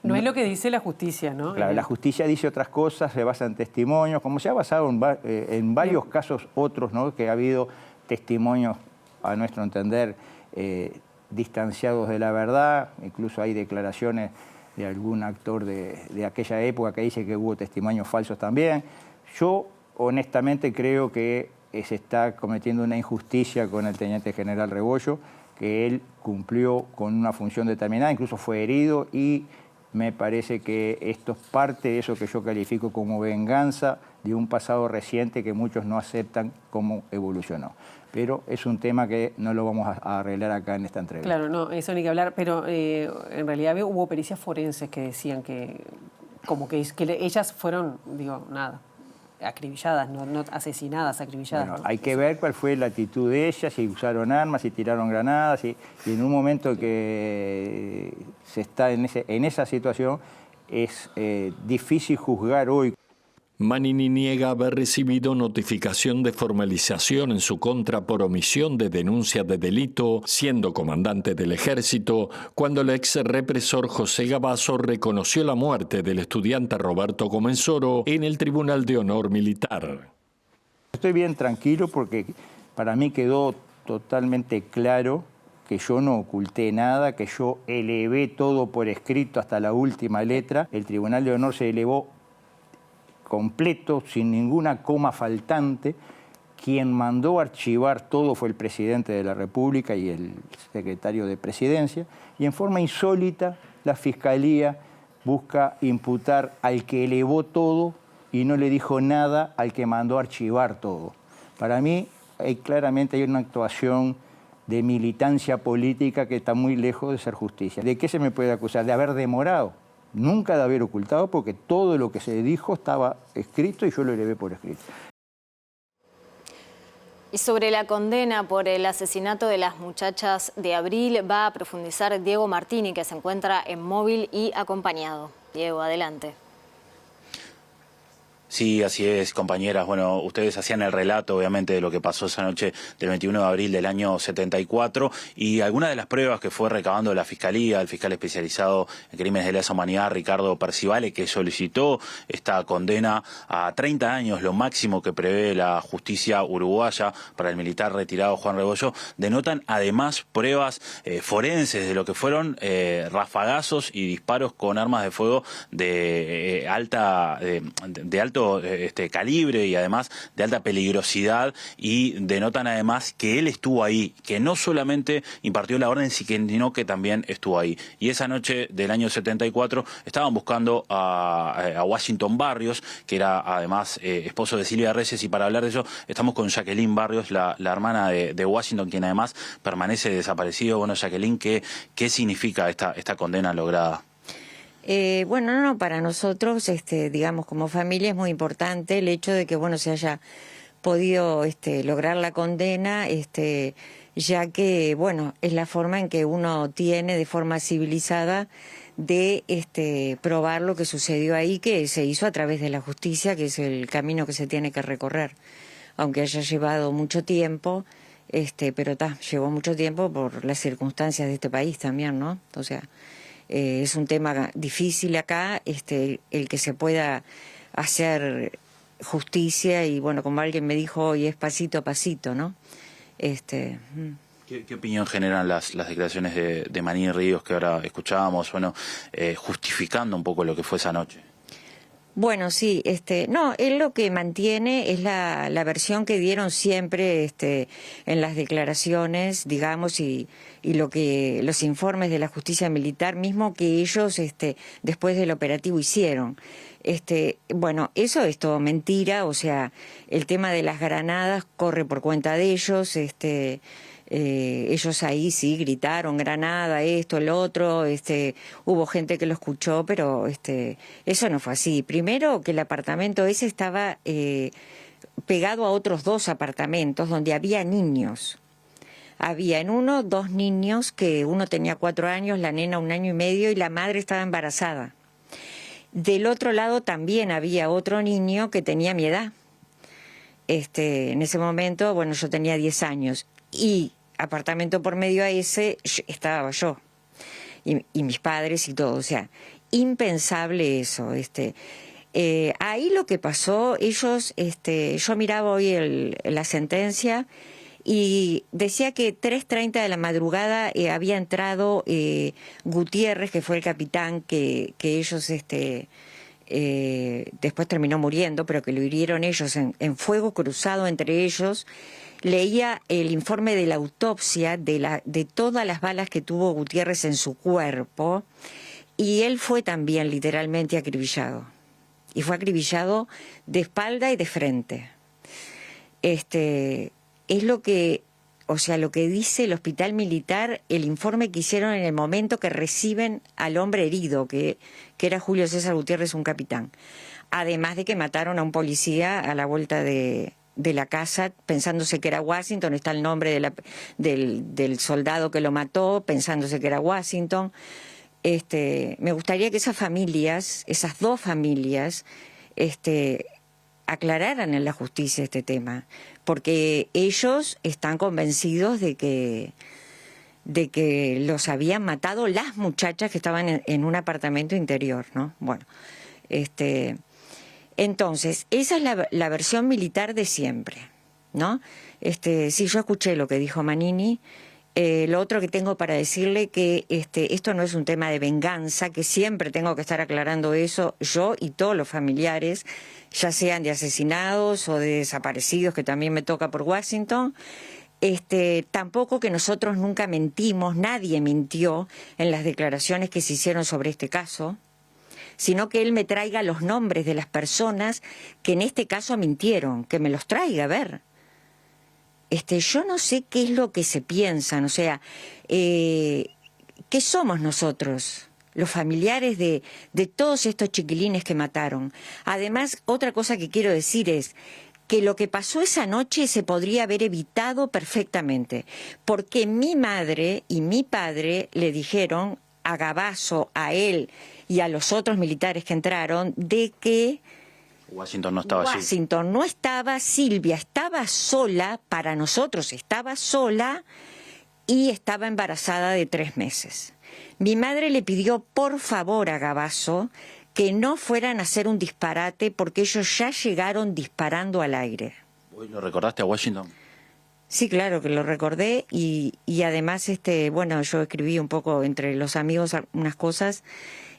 No es lo que dice la justicia, ¿no? Claro, la justicia dice otras cosas, se basa en testimonios, como se ha basado en varios casos otros, ¿no? Que ha habido testimonios, a nuestro entender, distanciados de la verdad. Incluso hay declaraciones de algún actor de aquella época que dice que hubo testimonios falsos también. Yo honestamente creo que se está cometiendo una injusticia con el teniente general Rebollo, que él cumplió con una función determinada, incluso fue herido, y me parece que esto es parte de eso que yo califico como venganza de un pasado reciente que muchos no aceptan cómo evolucionó. Pero es un tema que no lo vamos a arreglar acá en esta entrevista. Claro, no, eso ni que hablar, pero en realidad hubo pericias forenses que decían que ellas fueron, acribilladas, no asesinadas, acribilladas. Bueno, ¿no? hay que ver cuál fue la actitud de ellas, si usaron armas, si tiraron granadas, y en un momento que se está en esa situación es difícil juzgar hoy. Manini niega haber recibido notificación de formalización en su contra por omisión de denuncia de delito, siendo comandante del ejército, cuando el ex represor José Gavazo reconoció la muerte del estudiante Roberto Gomenzoro en el Tribunal de Honor Militar. Estoy bien tranquilo porque para mí quedó totalmente claro que yo no oculté nada, que yo elevé todo por escrito hasta la última letra. El Tribunal de Honor se elevó completo, sin ninguna coma faltante. Quien mandó archivar todo fue el presidente de la República y el secretario de Presidencia, y en forma insólita la Fiscalía busca imputar al que elevó todo y no le dijo nada al que mandó archivar todo. Para mí claramente hay una actuación de militancia política que está muy lejos de ser justicia. ¿De qué se me puede acusar? De haber demorado. Nunca de haber ocultado, porque todo lo que se dijo estaba escrito y yo lo elevé por escrito. Y sobre la condena por el asesinato de las muchachas de Abril va a profundizar Diego Martini, que se encuentra en móvil y acompañado. Diego, adelante. Sí, así es, compañeras. Bueno, ustedes hacían el relato, obviamente, de lo que pasó esa noche del 21 de abril del año 74 y algunas de las pruebas que fue recabando la Fiscalía, el fiscal especializado en crímenes de lesa humanidad, Ricardo Percivale, que solicitó esta condena a 30 años, lo máximo que prevé la justicia uruguaya para el militar retirado Juan Rebollo, denotan además pruebas forenses de lo que fueron rafagazos y disparos con armas de fuego de alto alto calibre y además de alta peligrosidad, y denotan además que él estuvo ahí, que no solamente impartió la orden, sino que también estuvo ahí. Y esa noche del año 74 estaban buscando a Washington Barrios, que era además esposo de Silvia Reyes, y para hablar de eso estamos con Jacqueline Barrios, la hermana de Washington, quien además permanece desaparecido. Bueno, Jacqueline, ¿qué significa esta condena lograda? Bueno, no, para nosotros, digamos, como familia es muy importante el hecho de que, bueno, se haya podido lograr la condena, ya que, bueno, es la forma en que uno tiene de forma civilizada de probar lo que sucedió ahí, que se hizo a través de la justicia, que es el camino que se tiene que recorrer, aunque haya llevado mucho tiempo, pero llevó mucho tiempo por las circunstancias de este país también, ¿no? O sea, es un tema difícil acá, el que se pueda hacer justicia, y bueno, como alguien me dijo hoy, es pasito a pasito, ¿no? ¿Qué opinión generan las declaraciones de Manini Ríos que ahora escuchábamos, bueno, justificando un poco lo que fue esa noche? Bueno, sí, no, él lo que mantiene es la versión que dieron siempre en las declaraciones, digamos, y lo que los informes de la justicia militar, mismo que ellos después del operativo hicieron. Bueno, eso es todo mentira, o sea, el tema de las granadas corre por cuenta de ellos, ellos ahí sí gritaron granada, esto, el otro, hubo gente que lo escuchó, pero eso no fue así. Primero que el apartamento ese estaba pegado a otros 2 apartamentos donde había niños. Había en uno 2 niños, que uno tenía 4 años, la nena 1 año y medio, y la madre estaba embarazada. Del otro lado también había otro niño que tenía mi edad. En ese momento, bueno, yo tenía 10 años. Y apartamento por medio a ese estaba yo. Y mis padres y todo. O sea, impensable eso. Ahí lo que pasó, ellos, yo miraba hoy la sentencia y decía que 3:30 de la madrugada había entrado Gutiérrez, que fue el capitán que ellos después terminó muriendo, pero que lo hirieron ellos en fuego cruzado entre ellos. Leía el informe de la autopsia de todas las balas que tuvo Gutiérrez en su cuerpo, y él fue también literalmente acribillado. Y fue acribillado de espalda y de frente. Es lo que, o sea, lo que dice el hospital militar, el informe que hicieron en el momento que reciben al hombre herido, que era Julio César Gutiérrez, un capitán. Además de que mataron a un policía a la vuelta de la casa, pensándose que era Washington, está el nombre del soldado que lo mató, pensándose que era Washington. Me gustaría que esas familias, esas 2 familias, aclararan en la justicia este tema, porque ellos están convencidos de que los habían matado las muchachas que estaban en un apartamento interior, ¿no? Bueno, entonces, esa es la versión militar de siempre, ¿no? Sí, yo escuché lo que dijo Manini. Lo otro que tengo para decirle que esto no es un tema de venganza, que siempre tengo que estar aclarando eso, yo y todos los familiares, ya sean de asesinados o de desaparecidos, que también me toca por Washington. Tampoco que nosotros nunca mentimos, nadie mintió en las declaraciones que se hicieron sobre este caso, sino que él me traiga los nombres de las personas que en este caso mintieron, que me los traiga a ver. Yo no sé qué es lo que se piensan, o sea, ¿qué somos nosotros? Los familiares de todos estos chiquilines que mataron. Además, otra cosa que quiero decir es que lo que pasó esa noche se podría haber evitado perfectamente, porque mi madre y mi padre le dijeron a Gabazo, a él y a los otros militares que entraron, de que Washington no estaba allí. Washington no estaba, Silvia estaba sola, para nosotros estaba sola, y estaba embarazada de 3 meses. Mi madre le pidió por favor a Gabazo que no fueran a hacer un disparate, porque ellos ya llegaron disparando al aire. ¿Hoy lo recordaste a Washington? Sí, claro que lo recordé, y además, bueno, yo escribí un poco entre los amigos unas cosas,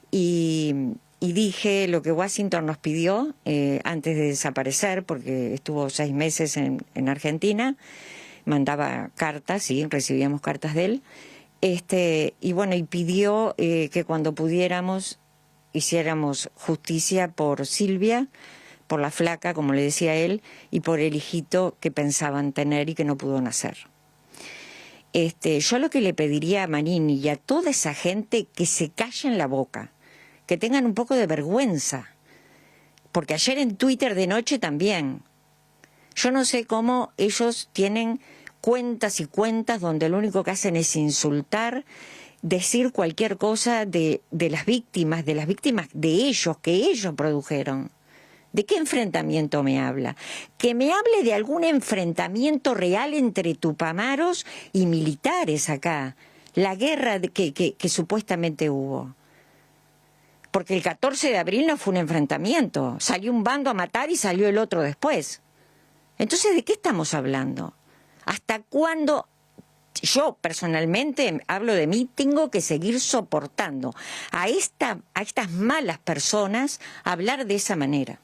y y dije lo que Washington nos pidió antes de desaparecer, porque estuvo 6 meses en Argentina, mandaba cartas, sí, recibíamos cartas de él, y bueno, y pidió que cuando pudiéramos hiciéramos justicia por Silvia, por la flaca, como le decía él, y por el hijito que pensaban tener y que no pudo nacer. Yo lo que le pediría a Marín y a toda esa gente que se callen la boca, que tengan un poco de vergüenza, porque ayer en Twitter de noche también, yo no sé cómo ellos tienen cuentas y cuentas donde lo único que hacen es insultar, decir cualquier cosa de las víctimas de ellos, que ellos produjeron. ¿De qué enfrentamiento me habla? Que me hable de algún enfrentamiento real entre tupamaros y militares acá. La guerra que supuestamente hubo. Porque el 14 de abril no fue un enfrentamiento. Salió un bando a matar y salió el otro después. Entonces, ¿de qué estamos hablando? ¿Hasta cuándo? Yo personalmente, hablo de mí, tengo que seguir soportando a estas malas personas hablar de esa manera.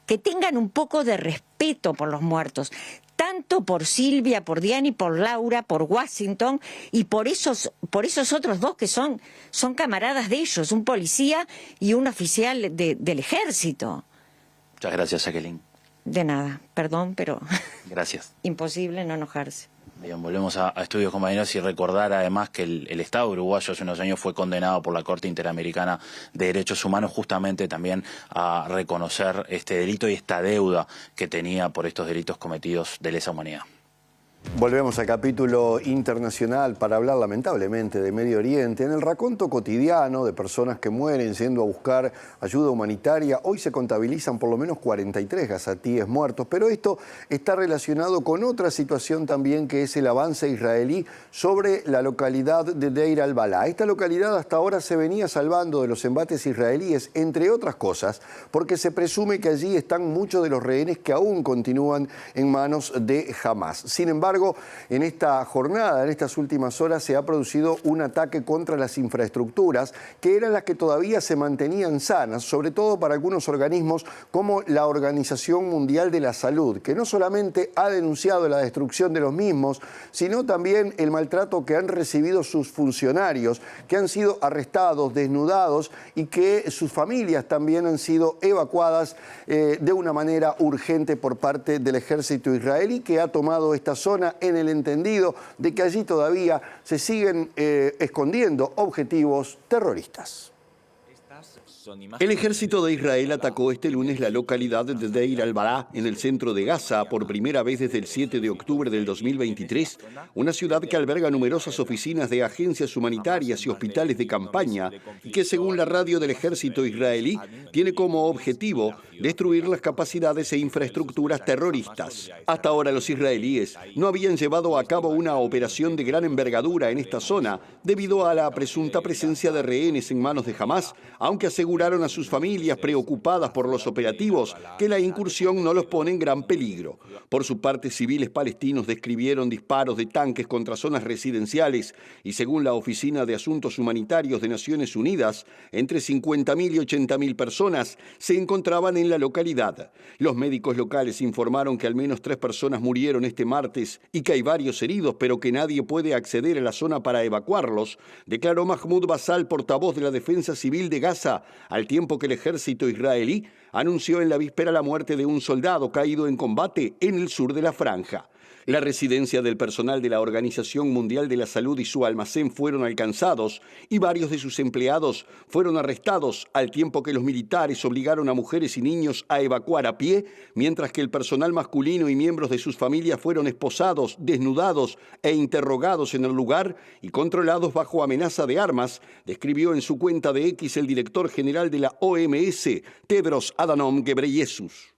Que tengan un poco de respeto por los muertos, tanto por Silvia, por Diana y por Laura, por Washington y por esos otros 2 que son camaradas de ellos, un policía y un oficial del ejército. Muchas gracias, Jacqueline. De nada, perdón, pero Gracias. imposible no enojarse. Bien, volvemos a Estudios Compañeros y recordar además que el Estado uruguayo hace unos años fue condenado por la Corte Interamericana de Derechos Humanos justamente también a reconocer este delito y esta deuda que tenía por estos delitos cometidos de lesa humanidad. Volvemos al capítulo internacional para hablar lamentablemente de Medio Oriente. En el raconto cotidiano de personas que mueren yendo a buscar ayuda humanitaria, hoy se contabilizan por lo menos 43 gazatíes muertos, pero esto está relacionado con otra situación también, que es el avance israelí sobre la localidad de Deir al-Balá. Esta localidad hasta ahora se venía salvando de los embates israelíes, entre otras cosas, porque se presume que allí están muchos de los rehenes que aún continúan en manos de Hamás. Sin embargo, en esta jornada, en estas últimas horas, se ha producido un ataque contra las infraestructuras, que eran las que todavía se mantenían sanas, sobre todo para algunos organismos como la Organización Mundial de la Salud, que no solamente ha denunciado la destrucción de los mismos, sino también el maltrato que han recibido sus funcionarios, que han sido arrestados, desnudados y que sus familias también han sido evacuadas de una manera urgente por parte del ejército israelí, que ha tomado esta zona en el entendido de que allí todavía se siguen escondiendo objetivos terroristas. El ejército de Israel atacó este lunes la localidad de Deir al-Balá, en el centro de Gaza, por primera vez desde el 7 de octubre del 2023, una ciudad que alberga numerosas oficinas de agencias humanitarias y hospitales de campaña, y que, según la radio del ejército israelí, tiene como objetivo destruir las capacidades e infraestructuras terroristas. Hasta ahora los israelíes no habían llevado a cabo una operación de gran envergadura en esta zona debido a la presunta presencia de rehenes en manos de Hamás, aunque aseguraron a sus familias preocupadas por los operativos que la incursión no los pone en gran peligro. Por su parte, civiles palestinos describieron disparos de tanques contra zonas residenciales y, según la Oficina de Asuntos Humanitarios de Naciones Unidas, entre 50.000 y 80.000 personas se encontraban en la localidad. Los médicos locales informaron que al menos 3 personas murieron este martes y que hay varios heridos, pero que nadie puede acceder a la zona para evacuarlos, declaró Mahmoud Basal, portavoz de la Defensa Civil de Gaza, al tiempo que el ejército israelí anunció en la víspera la muerte de un soldado caído en combate en el sur de la franja. La residencia del personal de la Organización Mundial de la Salud y su almacén fueron alcanzados y varios de sus empleados fueron arrestados, al tiempo que los militares obligaron a mujeres y niños a evacuar a pie, mientras que el personal masculino y miembros de sus familias fueron esposados, desnudados e interrogados en el lugar y controlados bajo amenaza de armas, describió en su cuenta de X el director general de la OMS, Tedros Adhanom Ghebreyesus.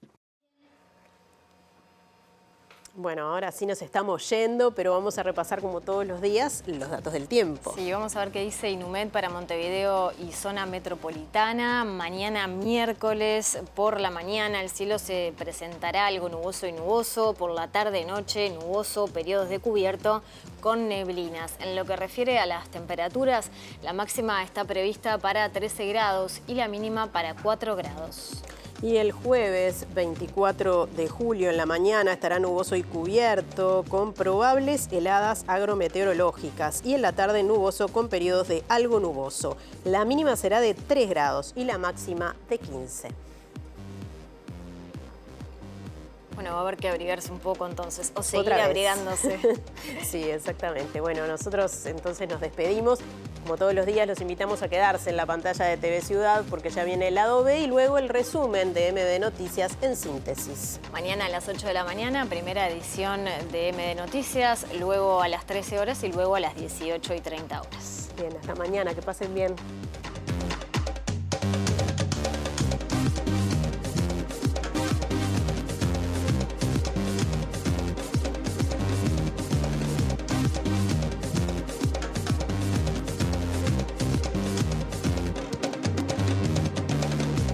Bueno, ahora sí nos estamos yendo, pero vamos a repasar como todos los días los datos del tiempo. Sí, vamos a ver qué dice Inumet para Montevideo y zona metropolitana. Mañana miércoles por la mañana el cielo se presentará algo nuboso y nuboso. Por la tarde, noche, nuboso, periodos de cubierto con neblinas. En lo que refiere a las temperaturas, la máxima está prevista para 13 grados y la mínima para 4 grados. Y el jueves 24 de julio en la mañana estará nuboso y cubierto con probables heladas agrometeorológicas y en la tarde nuboso con periodos de algo nuboso. La mínima será de 3 grados y la máxima de 15. Bueno, va a haber que abrigarse un poco entonces, o seguir Otra vez. abrigándose. Sí, exactamente. Bueno, nosotros entonces nos despedimos. Como todos los días, los invitamos a quedarse en la pantalla de TV Ciudad porque ya viene el lado B y luego el resumen de MD Noticias en síntesis. Mañana a las 8 de la mañana, primera edición de MD Noticias, luego a las 13 horas y luego a las 18:30 horas. Bien, hasta mañana, que pasen bien.